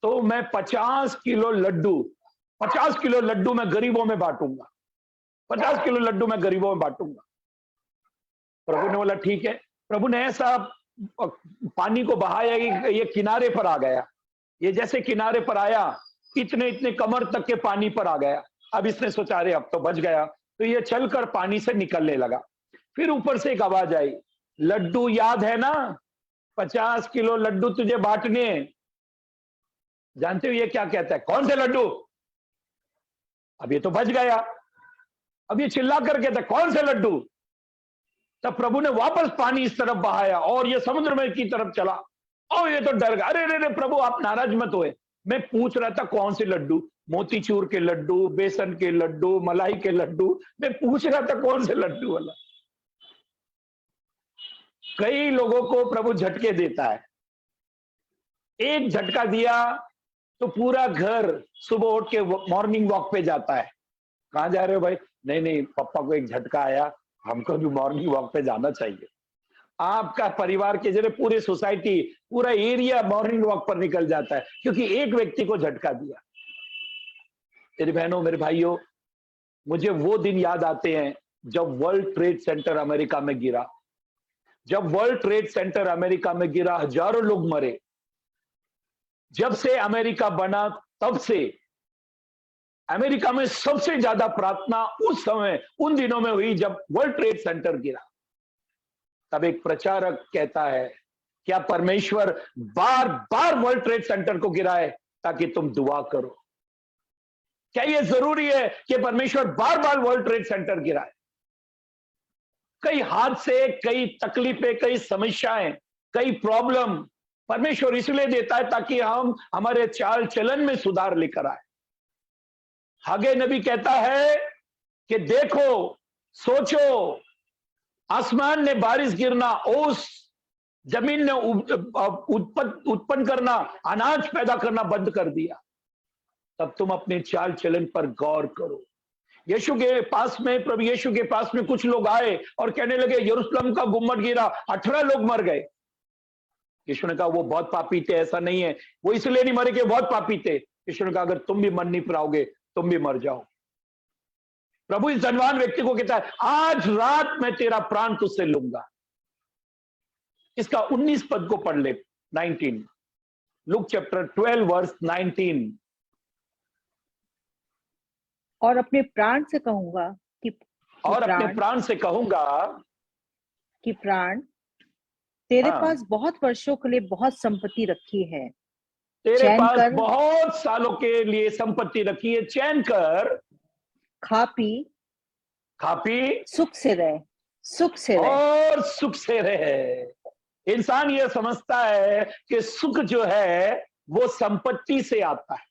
तो मैं 50 किलो लड्डू मैं गरीबों में बांटूंगा, 50 किलो लड्डू मैं गरीबों में बांटूंगा। प्रभु ने बोला ठीक है। प्रभु ने ऐसा पानी को बहाया, ये किनारे पर आ गया। ये जैसे किनारे पर आया, इतने इतने कमर तक के पानी पर आ गया। अब इसने सोचा अरे अब तो बच गया, तो ये चलकर पानी से निकलने लगा। फिर ऊपर से एक आवाज आई, लड्डू याद है ना, 50 किलो लड्डू तुझे बांटने। जानते हो ये क्या कहता है? कौन से लड्डू? अब ये तो बच गया। अब ये चिल्ला कर कहता है कौन से लड्डू? तब प्रभु ने वापस पानी इस तरफ बहाया और ये समुद्र में की तरफ चला। और ये तो डर गया, अरे अरे प्रभु आप नाराज मत हुए, मैं पूछ रहा था कौन से लड्डू, मोतीचूर के लड्डू, बेसन के लड्डू, मलाई के लड्डू, मैं पूछ रहा था कौन से लड्डू वाला। कई लोगों को प्रभु झटके देता है। एक झटका दिया तो पूरा घर सुबह उठ के मॉर्निंग वॉक पे जाता है। कहां जा रहे हो भाई? नहीं नहीं, पापा को एक झटका आया, हमको भी मॉर्निंग वॉक पे जाना चाहिए। आपका परिवार के जरिए पूरी सोसाइटी, पूरा एरिया मॉर्निंग वॉक पर निकल जाता है क्योंकि एक व्यक्ति को झटका दिया। मेरी बहनों, मेरे भाइयों, मुझे वो दिन याद आते हैं जब वर्ल्ड ट्रेड सेंटर अमेरिका में गिरा। जब वर्ल्ड ट्रेड सेंटर अमेरिका में गिरा, हजारों लोग मरे। जब से अमेरिका बना तब से अमेरिका में सबसे ज्यादा प्रार्थना उस समय, उन दिनों में हुई जब वर्ल्ड ट्रेड सेंटर गिरा। तब एक प्रचारक कहता है, क्या परमेश्वर बार बार वर्ल्ड ट्रेड सेंटर को गिराए ताकि तुम दुआ करो? क्या यह जरूरी है कि परमेश्वर बार बार वर्ल्ड ट्रेड सेंटर गिराए? कई हादसे, कई तकलीफें, कई समस्याएं, कई प्रॉब्लम परमेश्वर इसलिए देता है ताकि हम हमारे चाल चलन में सुधार लेकर आए। हागे नबी कहता है कि देखो, सोचो, आसमान ने बारिश गिरना, ओस जमीन ने उत्पन्न करना, अनाज पैदा करना बंद कर दिया। तब तुम अपने चाल चलन पर गौर करो। यीशु के पास में, प्रभु यीशु के पास में कुछ लोग आए और कहने लगे यरूशलेम का गुम्मट गिरा, 18 लोग मर गए। यीशु ने कहा वो बहुत पापी थे, ऐसा नहीं है, वो इसलिए नहीं मरे कि बहुत पापी थे। यीशु ने कहा अगर तुम भी मन नहीं पाओगे तुम भी मर जाओ। प्रभु इस धनवान व्यक्ति को कहता है आज रात मैं तेरा प्राण तुझसे लूंगा। इसका 19 पद को पढ़ ले, 19, लुक चैप्टर 12 वर्स 19। और अपने प्राण से कहूंगा अपने प्राण से कहूंगा कि प्राण, तेरे पास बहुत वर्षों के लिए बहुत संपत्ति रखी है, तेरे पास बहुत सालों के लिए संपत्ति रखी है, चैन कर, खा पी सुख से रहे और सुख से रहे। इंसान ये समझता है कि सुख जो है वो संपत्ति से आता है।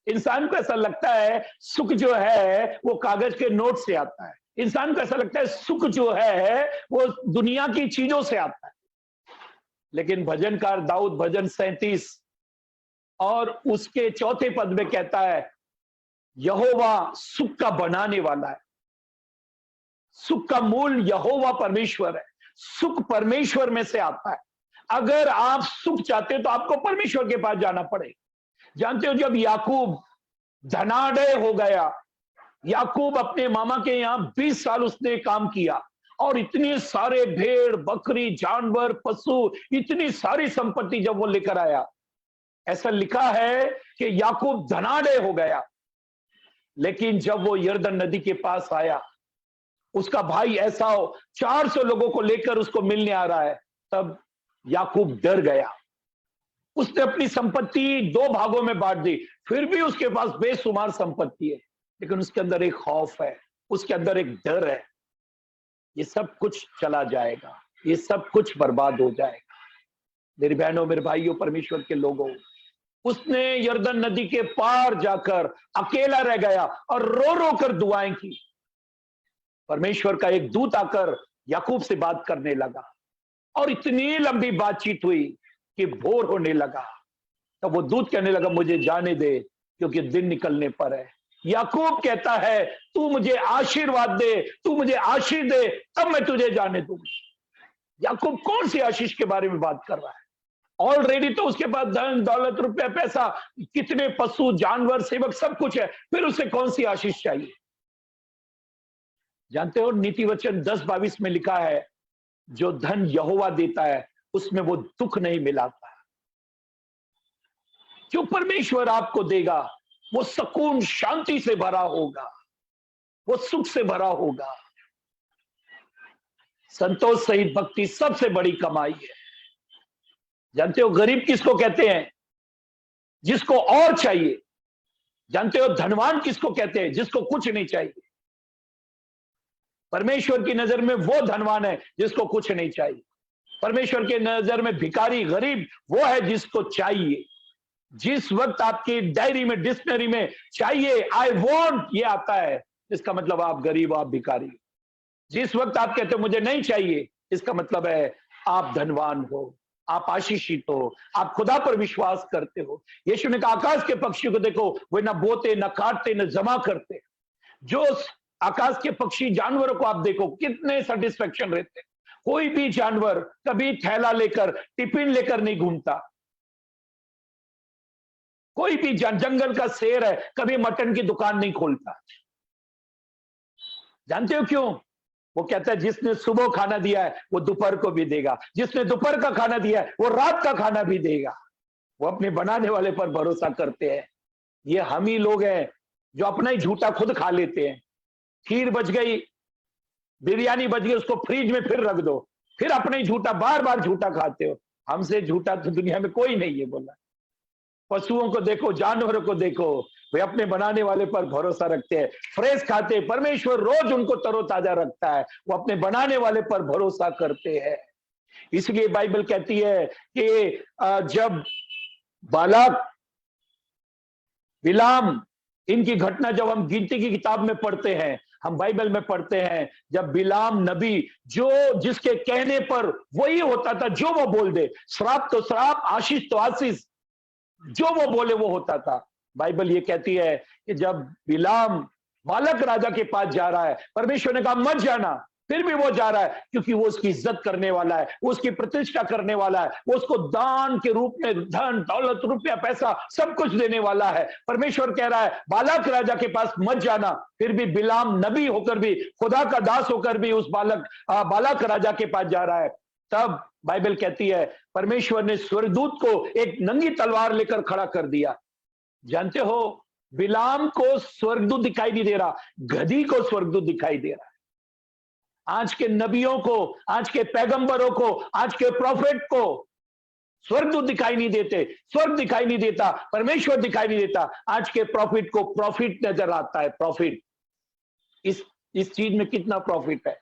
इंसान को ऐसा लगता है सुख जो है वो कागज के नोट से आता है। इंसान को ऐसा लगता है सुख जो है वो दुनिया की चीजों से आता है। लेकिन भजनकार दाऊद भजन 37 और उसके 4 पद में कहता है यहोवा सुख का बनाने वाला है। सुख का मूल यहोवा परमेश्वर है। सुख परमेश्वर में से आता है। अगर आप सुख चाहते हो तो आपको परमेश्वर के पास जाना पड़ेगा। जानते हो जब याकूब धनाढ्य हो गया, याकूब अपने मामा के यहां 20 साल उसने काम किया और इतने सारे भेड़ बकरी जानवर पशु, इतनी सारी संपत्ति जब वो लेकर आया, ऐसा लिखा है कि याकूब धनाढ्य हो गया। लेकिन जब वो यरदन नदी के पास आया, उसका भाई एसाव 400 लोगों को लेकर उसको मिलने आ रहा है, तब याकूब डर गया। उसने अपनी संपत्ति 2 भागों में बांट दी। फिर भी उसके पास बेशुमार संपत्ति है, लेकिन उसके अंदर एक खौफ है। उसके अंदर एक डर है, ये सब कुछ चला जाएगा, ये सब कुछ बर्बाद हो जाएगा। मेरी बहनों, मेरे भाइयों, परमेश्वर के लोगों, उसने यरदन नदी के पार जाकर अकेला रह गया और रो रो कर दुआएं की। परमेश्वर का एक दूत आकर याकूब से बात करने लगा और इतनी लंबी बातचीत हुई कि भोर होने लगा। तब वो दूत कहने लगा, मुझे जाने दे क्योंकि दिन निकलने पर है। याकूब कहता है, तू मुझे आशीर्वाद दे, तू मुझे आशीष दे, तब मैं तुझे जाने दूंगा। याकूब कौन सी आशीष के बारे में बात कर रहा है? ऑलरेडी तो उसके पास धन दौलत, रुपया, पैसा, कितने पशु, जानवर, सेवक, सब कुछ है, फिर उसे कौन सी आशीष चाहिए? जानते हो, नीति वचन 10:22 में लिखा है, जो धन यहोवा देता है उसमें वो दुख नहीं मिलाता। जो परमेश्वर आपको देगा वो सुकून, शांति से भरा होगा, वो सुख से भरा होगा। संतोष सहित भक्ति सबसे बड़ी कमाई है। जानते हो गरीब किसको कहते हैं? जिसको और चाहिए। जानते हो धनवान किसको कहते हैं? जिसको कुछ नहीं चाहिए। परमेश्वर की नजर में वो धनवान है जिसको कुछ नहीं चाहिए। परमेश्वर के नजर में भिखारी, गरीब वो है जिसको चाहिए। जिस वक्त आपकी डायरी में, डिक्शनरी में चाहिए, आई वॉन्ट, ये आता है, इसका मतलब आप गरीब, आप भिखारी। जिस वक्त आप कहते हो मुझे नहीं चाहिए, इसका मतलब है आप धनवान हो, आप आशीषित हो, आप खुदा पर विश्वास करते हो। यीशु ने कहा, आकाश के पक्षियों को देखो, वे न बोते, न काटते, न जमा करते। जो आकाश के पक्षी, जानवरों को आप देखो, कितने सेटिस्फेक्शन रहते। कोई भी जानवर कभी थैला लेकर, टिफिन लेकर नहीं घूमता। कोई भी जंगल का शेर है, कभी मटन की दुकान नहीं खोलता। जानते हो क्यों? वो कहता है, जिसने सुबह खाना दिया है वो दोपहर को भी देगा, जिसने दोपहर का खाना दिया है वो रात का खाना भी देगा। वो अपने बनाने वाले पर भरोसा करते हैं। ये हम ही लोग हैं जो अपना ही झूठा खुद खा लेते हैं। खीर बच गई, बिरयानी बच गई, उसको फ्रिज में फिर रख दो, फिर अपने ही झूठा, बार बार झूठा खाते हो। हमसे झूठा तो दुनिया में कोई नहीं है। बोला, पशुओं को देखो, जानवरों को देखो, वे अपने बनाने वाले पर भरोसा रखते हैं, फ्रेश खाते हैं। परमेश्वर रोज उनको तरोताजा रखता है, वो अपने बनाने वाले पर भरोसा करते हैं। इसलिए बाइबल कहती है कि जब बालाक, बिलाम, इनकी घटना जब हम गिनती की किताब में पढ़ते हैं, हम बाइबल में पढ़ते हैं, जब बिलाम नबी, जो जिसके कहने पर वही होता था जो वो बोल दे, श्राप तो श्राप, आशीष तो आशीष, जो वो बोले वो होता था। बाइबल ये कहती है कि जब बिलाम बालक राजा के पास जा रहा है, परमेश्वर ने कहा मत जाना, फिर भी वो जा रहा है, क्योंकि वो उसकी इज्जत करने वाला है, वो उसकी प्रतिष्ठा करने वाला है, वो उसको दान के रूप में धन दौलत, रुपया, पैसा सब कुछ देने वाला है। परमेश्वर कह रहा है बालक राजा के पास मत जाना, फिर भी बिलाम नबी होकर भी, खुदा का दास होकर भी उस बालक राजा के पास जा रहा है। तब बाइबल कहती है परमेश्वर ने स्वर्गदूत को एक नंगी तलवार लेकर खड़ा कर दिया। जानते हो, बिलाम को स्वर्गदूत दिखाई नहीं दे रहा, गधी को स्वर्गदूत दिखाई दे रहा है। आज के नबियों को, आज के पैगंबरों को, आज के प्रॉफिट को स्वर्गदूत दिखाई नहीं देते, स्वर्ग दिखाई नहीं देता, परमेश्वर दिखाई नहीं देता। आज के प्रॉफिट को प्रॉफिट नजर आता है। प्रॉफिट, इस चीज में कितना प्रॉफिट है?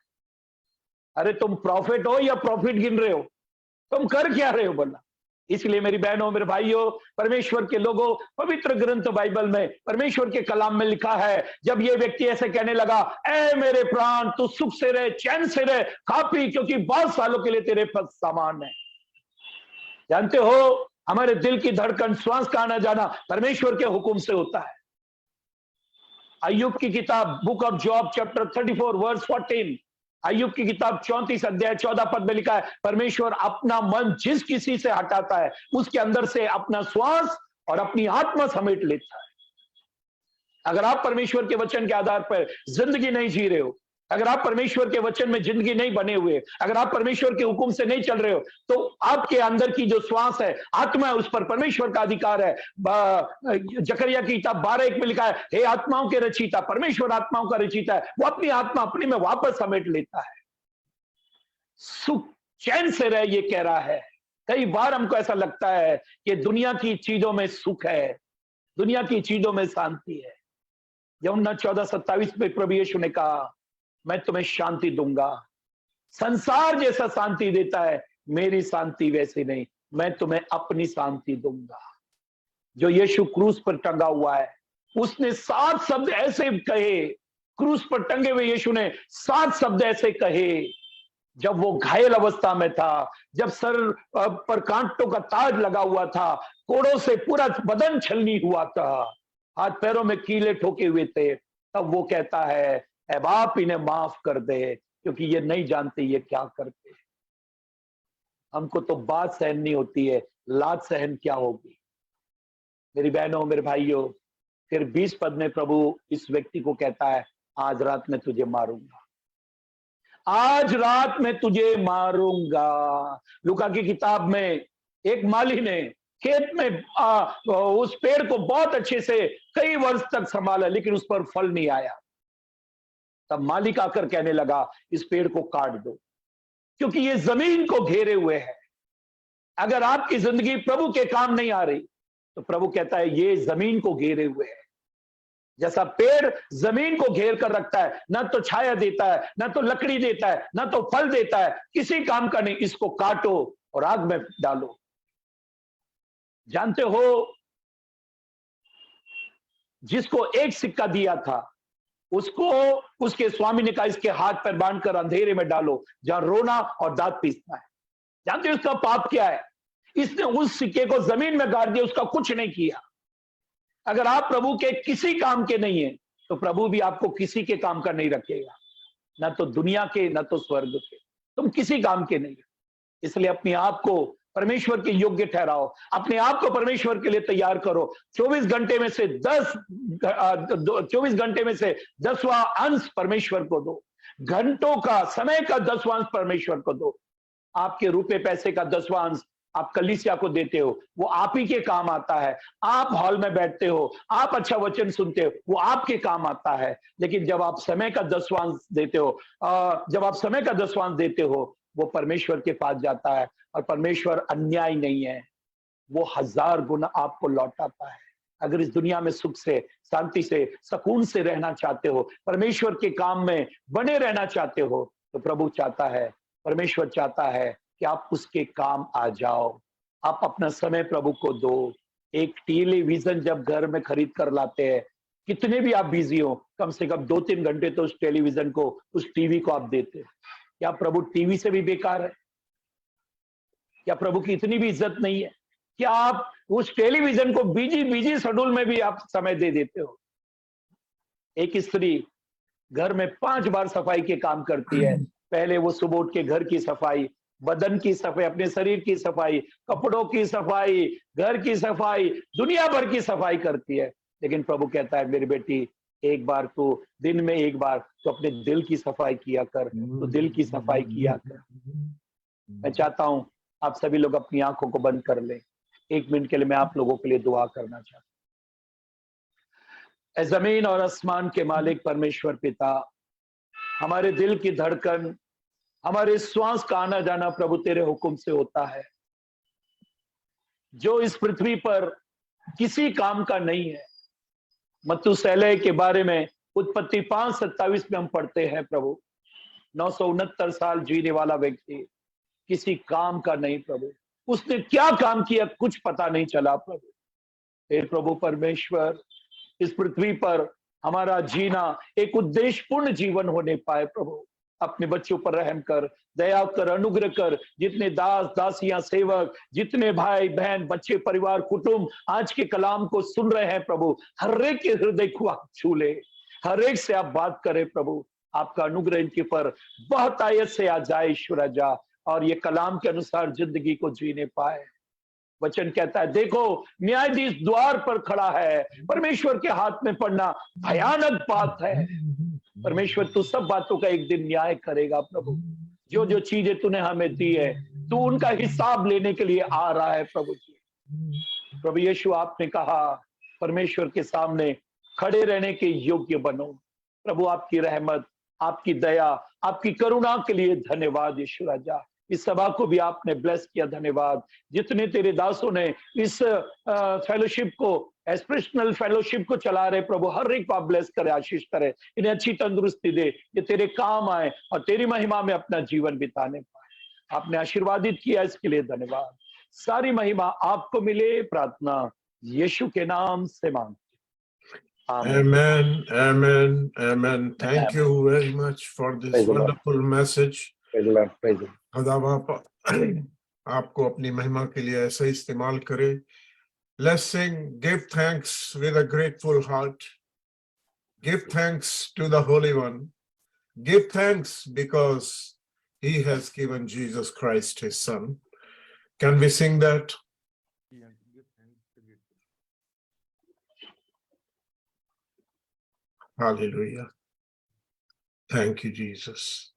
अरे तुम प्रॉफिट हो या प्रॉफिट गिन रहे हो? तुम कर क्या रहे हो? बोला। इसलिए मेरी बहनों, मेरे भाइयों, परमेश्वर के लोगों, पवित्र ग्रंथ बाइबल में, परमेश्वर के कलाम में लिखा है, जब ये व्यक्ति ऐसे कहने लगा, ऐ मेरे प्राण, तू सुख से रहे, चैन से रहे, खा पी, क्योंकि बहुत सालों के लिए तेरे पास सामान है। जानते हो, हमारे दिल की धड़कन, श्वास का आना जाना परमेश्वर के हुक्म से होता है। अय्यूब की किताब, book of Job, chapter 34 verse 14, अय्यूब की किताब 34 अध्याय 14 पद में लिखा है, परमेश्वर अपना मन जिस किसी से हटाता है, उसके अंदर से अपना श्वास और अपनी आत्मा समेट लेता है। अगर आप परमेश्वर के वचन के आधार पर जिंदगी नहीं जी रहे हो, अगर आप परमेश्वर के वचन में जिंदगी नहीं बने हुए, अगर आप परमेश्वर के हुक्म से नहीं चल रहे हो, तो आपके अंदर की जो श्वास है, आत्मा है, उस पर परमेश्वर का अधिकार है। जकरिया की किताब 12:1 में लिखा है, हे आत्माओं के रचयिता, परमेश्वर आत्माओं का रचयिता है, वो अपनी आत्मा अपने में वापस समेट लेता है। सुख चैन से रहे, ये कह रहा है। कई बार हमको ऐसा लगता है कि दुनिया की चीजों में सुख है, दुनिया की चीजों में शांति है। यूहन्ना 14:27 में प्रभु यीशु ने कहा, मैं तुम्हें शांति दूंगा, संसार जैसा शांति देता है, मेरी शांति वैसी नहीं, मैं तुम्हें अपनी शांति दूंगा। जो यीशु क्रूस पर टंगा हुआ है, उसने 7 शब्द ऐसे कहे, क्रूस पर टंगे हुए यीशु ने 7 शब्द ऐसे कहे, जब वो घायल अवस्था में था, जब सर पर कांटों का ताज लगा हुआ था, कोड़ों से पूरा बदन छलनी हुआ था, हाथ पैरों में कीले ठोके हुए थे, तब वो कहता है, ऐ बाप इन्हें माफ कर दे, क्योंकि ये नहीं जानते ये क्या करते। हमको तो बात सहन नहीं होती है, लात सहन क्या होगी। मेरी बहनों, मेरे भाइयों, फिर 20 पद में प्रभु इस व्यक्ति को कहता है, आज रात में तुझे मारूंगा, आज रात में तुझे मारूंगा। लूका की किताब में एक माली ने खेत में उस पेड़ को बहुत अच्छे से कई वर्ष तक संभाला, लेकिन उस पर फल नहीं आया। तब मालिक आकर कहने लगा, इस पेड़ को काट दो, क्योंकि ये जमीन को घेरे हुए है। अगर आपकी जिंदगी प्रभु के काम नहीं आ रही, तो प्रभु कहता है ये जमीन को घेरे हुए है। जैसा पेड़ जमीन को घेर कर रखता है, ना तो छाया देता है, ना तो लकड़ी देता है, ना तो फल देता है, किसी काम का नहीं, इसको काटो और आग में डालो। जानते हो, जिसको एक सिक्का दिया था, उसको उसके स्वामी ने कहा, इसके हाथ पैर बांधकर अंधेरे में डालो, जहां रोना और दांत पीसना है। जानते हो उसका पाप क्या है? इसने उस सिक्के को जमीन में गाड़ दिया, उसका कुछ नहीं किया। अगर आप प्रभु के किसी काम के नहीं है, तो प्रभु भी आपको किसी के काम का नहीं रखेगा, ना तो दुनिया के, ना तो स्वर्ग के। तुम किसी काम के नहीं। इसलिए अपने आप को परमेश्वर के योग्य ठहराओ, अपने आप को परमेश्वर के लिए तैयार करो। 24 घंटे में से 10वां अंश परमेश्वर को दो, घंटों का, समय का 10वां अंश परमेश्वर को दो। आपके रुपए पैसे का 10वां अंश आप कलीसिया को देते हो, वो आप ही के काम आता है। आप हॉल में बैठते हो, आप अच्छा वचन सुनते हो, वो आपके काम आता है। लेकिन जब आप समय का 10वां अंश देते हो, वो परमेश्वर के पास जाता है, और परमेश्वर अन्याय नहीं है, वो 1000 गुना आपको लौटाता है। अगर इस दुनिया में सुख से, शांति से, सुकून से रहना चाहते हो, परमेश्वर के काम में बने रहना चाहते हो, तो प्रभु चाहता है, परमेश्वर चाहता है कि आप उसके काम आ जाओ। आप अपना समय प्रभु को दो। एक टेलीविजन जब घर में खरीद कर लाते हैं, कितने भी आप बिजी हो, कम से कम 2-3 घंटे तो उस टेलीविजन को, उस टीवी को आप देते हैं। क्या प्रभु टीवी से भी बेकार है? क्या प्रभु की इतनी भी इज्जत नहीं है? क्या आप उस टेलीविजन को बिजी शेड्यूल में भी आप समय दे देते हो? एक स्त्री घर में 5 बार सफाई के काम करती है। पहले वो सुबह उठ के घर की सफाई, बदन की सफाई, अपने शरीर की सफाई, कपड़ों की सफाई, घर की सफाई, दुनिया भर की सफाई करती है। लेकिन प्रभु कहता है, मेरी बेटी, एक बार तो दिन में एक बार तो अपने दिल की सफाई किया कर, तो दिल की सफाई किया कर। मैं चाहता हूं आप सभी लोग अपनी आंखों को बंद कर लें। 1 मिनट के लिए मैं आप लोगों के लिए दुआ करना चाहता हूं। जमीन और आसमान के मालिक परमेश्वर पिता, हमारे दिल की धड़कन, हमारे श्वास का आना जाना प्रभु तेरे हुक्म से होता है। जो इस पृथ्वी पर किसी काम का नहीं है। मत्तुशैलह के बारे में उत्पत्ति 5:27 में हम पढ़ते हैं, प्रभु 969 साल जीने वाला व्यक्ति, किसी काम का नहीं प्रभु। उसने क्या काम किया कुछ पता नहीं चला प्रभु। हे प्रभु परमेश्वर, इस पृथ्वी पर हमारा जीना एक उद्देश्यपूर्ण जीवन होने पाए प्रभु। अपने बच्चों पर रहम कर, दया कर, अनुग्रह कर। जितने दास दासियां, सेवक, जितने भाई बहन, बच्चे, परिवार, कुटुंब आज के कलाम को सुन रहे हैं प्रभु, हर एक के हृदय को आप छू ले, हर एक से आप बात करें प्रभु। आपका अनुग्रह इनके पर बहुत आयत से आ जाए ईश्वर जा, और ये कलाम के अनुसार जिंदगी को जीने पाए। वचन कहता है, देखो न्यायाधीश द्वार पर खड़ा है। परमेश्वर के हाथ में पड़ना भयानक बात है। परमेश्वर तू सब बातों का एक दिन न्याय करेगा प्रभु। जो जो चीजें तूने हमें दी है, तू उनका हिसाब लेने के लिए आ रहा है प्रभु जी। प्रभु यीशु, आपने कहा परमेश्वर के सामने खड़े रहने के योग्य बनो। प्रभु आपकी रहमत, आपकी दया, आपकी करुणा के लिए धन्यवाद यीशु राजा। इस सभा को भी आपने ब्लेस किया, धन्यवाद। जितने तेरे दासों ने इस फेलोशिप को, एस्पिरेशनल फेलोशिप को चला रहे प्रभु, हर एक को आप ब्लेस करे, आशीष करे, इन्हें अच्छी तंदुरुस्ती दे, ये तेरे काम आए और तेरी महिमा में अपना जीवन बिताने पाए। आपने आशीर्वादित किया, इसके लिए धन्यवाद। सारी महिमा आपको मिले, प्रार्थना यीशु के नाम से मांगते। Amen, amen, amen. Thank you very much for this Praise the Lord. wonderful message. Praise the Lord, praise the Lord. खुदा बाप आपको अपनी महिमा के लिए ऐसे इस्तेमाल करे। Let's sing, give thanks with a grateful heart. Give thanks to the Holy One. Give thanks because He has given Jesus Christ His Son. Can we sing that? Hallelujah. Thank you, Jesus.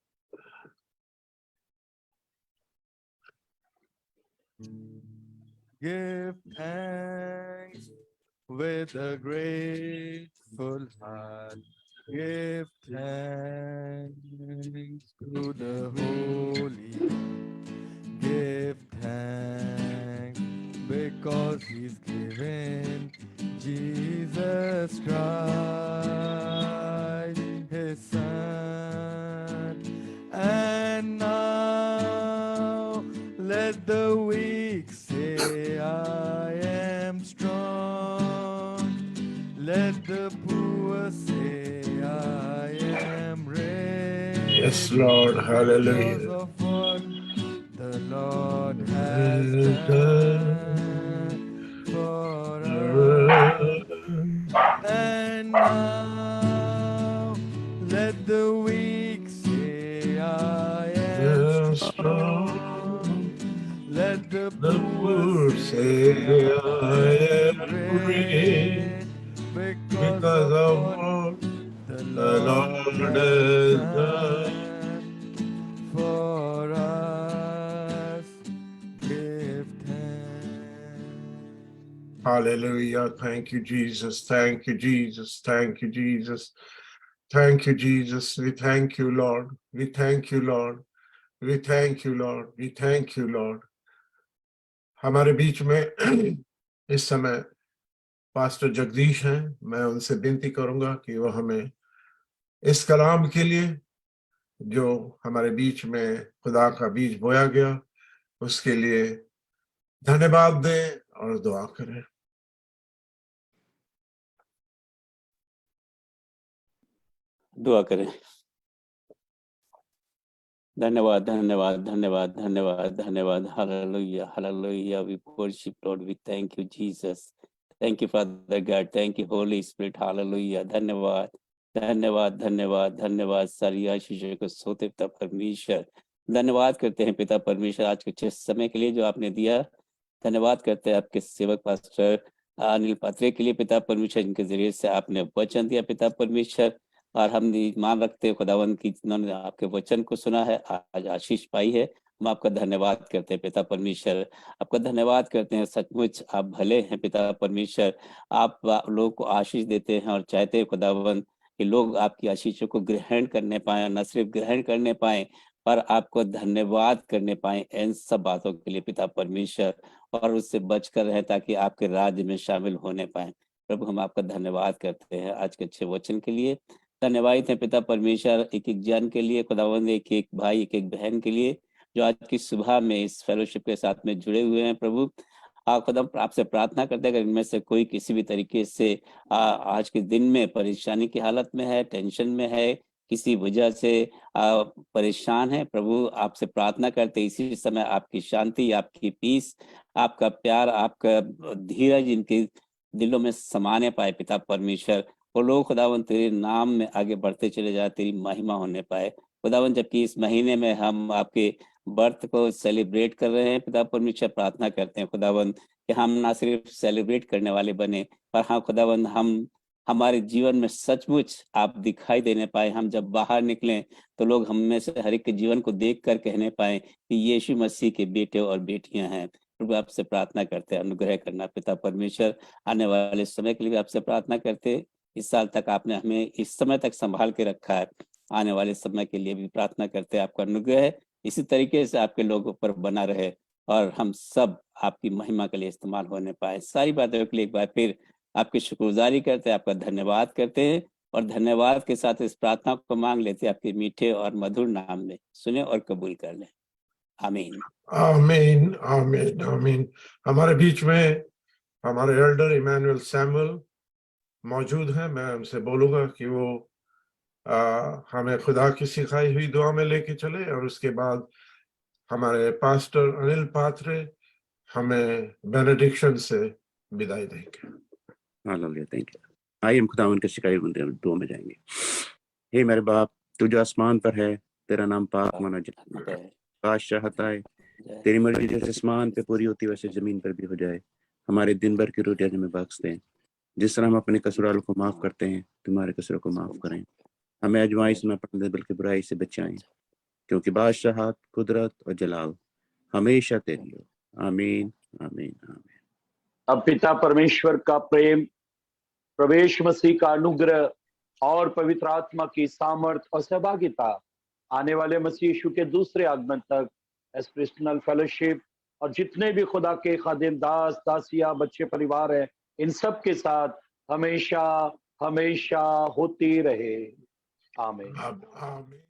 Give thanks with a grateful heart. Give thanks to the Holy One. Give thanks because He's given Jesus Christ, His Son. And now let the weak say, I am strong. Let the poor say, I am rich. Yes, Lord. Because Hallelujah. of what the Lord has done for us. And now let the weak say, I am strong. Let the poor say, I am rich. Because of what the Lord has done for us. Give thanks. Hallelujah. Thank you, Jesus. Thank you, Jesus. Thank you, Jesus. Thank you, Jesus. We thank you, Lord. We thank you, Lord. We thank you, Lord. We thank you, Lord. हमारे बीच में इस समय pastor Jagdish हैं। मैं उनसे विनती करूंगा कि वो हमें इस कलाम के लिए जो हमारे बीच में खुदा का बीज बोया गया उसके लिए धन्यवाद दें और दुआ करें। दुआ करें। धन्यवाद, धन्यवाद, धन्यवाद, धन्यवाद, धन्यवाद। Hallelujah, hallelujah. We worship Lord. We thank you, Jesus. Thank you, Father God. Thank you, Holy Spirit. Hallelujah. धन्यवाद, धन्यवाद, धन्यवाद, धन्यवाद। सारी आशीषों को सोते पिता परमेश्वर धन्यवाद करते हैं पिता परमेश्वर आज के अच्छे समय के लिए जो आपने दिया। धन्यवाद करते हैं आपके सेवक पास्टर अनिल पात्रे के लिए पिता परमेश्वर, इनके जरिए से आपने वचन दिया पिता परमेश्वर, और हम मान रखते हैं खुदावंद की जिन्होंने आपके वचन को सुना है, आज आशीष पाई है। हम आपका धन्यवाद करते हैं पिता परमेश्वर, आपका धन्यवाद करते हैं। सचमुच आप भले हैं पिता परमेश्वर, आप लोगों को आशीष देते हैं और चाहते हैं खुदावंद कि लोग आपकी आशीषों को ग्रहण करने पाए, न सिर्फ ग्रहण करने पाए पर आपको धन्यवाद करने पाए इन सब बातों के लिए पिता परमेश्वर, और उससे बचकर रहे ताकि आपके राज्य में शामिल होने पाए। प्रभु हम आपका धन्यवाद करते हैं आज के अच्छे वचन के लिए। धन्यवाद है पिता परमेश्वर एक एक जन के लिए, खुदावंद एक एक भाई एक एक बहन के लिए जो आज की सुबह में इस फेलोशिप के साथ में जुड़े हुए हैं। प्रभु खुदा आपसे प्रार्थना करते हैं अगर इनमें से कोई किसी भी तरीके से आज के दिन में परेशानी की हालत में है, टेंशन में है, किसी वजह से परेशान है, प्रभु आपसे प्रार्थना करते इसी समय आपकी शांति, आपकी पीस, आपका प्यार, आपका धीरज इनके दिलों में समाने पाए पिता परमेश्वर। वो लोग खुदावन तेरे नाम में आगे बढ़ते चले जाए, तेरी महिमा होने पाए खुदावन। जबकि इस महीने में हम आपके बर्थ को सेलिब्रेट कर रहे हैं पिता परमेश्वर, प्रार्थना करते हैं खुदावन कि हम ना सिर्फ सेलिब्रेट करने वाले बने पर हाँ खुदावन हम हमारे जीवन में सचमुच आप दिखाई देने पाए। हम जब बाहर निकलें तो लोग हम में से हर एक के जीवन को देख कर कहने पाए कि यीशु मसीह के बेटे और बेटियां हैं। प्रभु आपसे प्रार्थना करते हैं अनुग्रह करना पिता परमेश्वर। आने वाले समय के लिए भी आपसे प्रार्थना करते, इस साल तक आपने हमें इस समय तक संभाल के रखा है, आने वाले समय के लिए भी प्रार्थना करते हैं आपका अनुग्रह इसी तरीके से आपके लोगों पर बना रहे और हम सब आपकी महिमा के लिए इस्तेमाल होने पाए। सारी बातों के लिए एक बार फिर आपकी शुक्रगुजारी करते हैं, आपका धन्यवाद करते हैं और धन्यवाद के साथ इस प्रार्थना को मांग लेते हैं आपके मीठे और मधुर नाम में। सुने और कबूल कर लें। आमीन। आमीन आमीन आमीन। हमारे बीच में हमारे एल्डर इमैनुअल सैमुअल मौजूद हैं। मैं उनसे बोलूंगा कि वो हमें खुदा की सिखाई हुई दुआ में लेके चले और उसके बाद हमारे पास्टर अनिल पात्रे हमें बेनेडिक्शन से विदाई देंगे। Hallelujah, thank you. आइए हम खुदावन के सिखाए हुए दुआ में जाएंगे। हे मेरे बाप, तू जो आसमान पर है, तेरा नाम पाक माना जाए, बादशाहत आए, तेरी मर्जी जैसे आसमान पे पूरी होती वैसे जमीन पर भी हो जाए। हमारे दिन भर की रोटी आज हमें बख्श दें, जिस तरह हम अपने कसूरवारों को माफ करते हैं, तुम्हारे कसूरों को माफ करें। हमें आजमाइश में पड़ने बल्कि बुराई से बचाएं, क्योंकि बादशाहत, कुदरत और जलाल हमेशा तेरी हो। आमीन आमीन आमीन। अब पिता परमेश्वर का प्रेम, प्रवेश मसीह का अनुग्रह और पवित्र आत्मा की सामर्थ और सहभागिता आने वाले मसीह यीशु के दूसरे आगमन तक एस्पिरिशनल फेलोशिप और जितने भी खुदा के खादिम दास दासिया बच्चे परिवार हैं, इन सब के साथ हमेशा हमेशा होती रहे। आमीन। आमीन।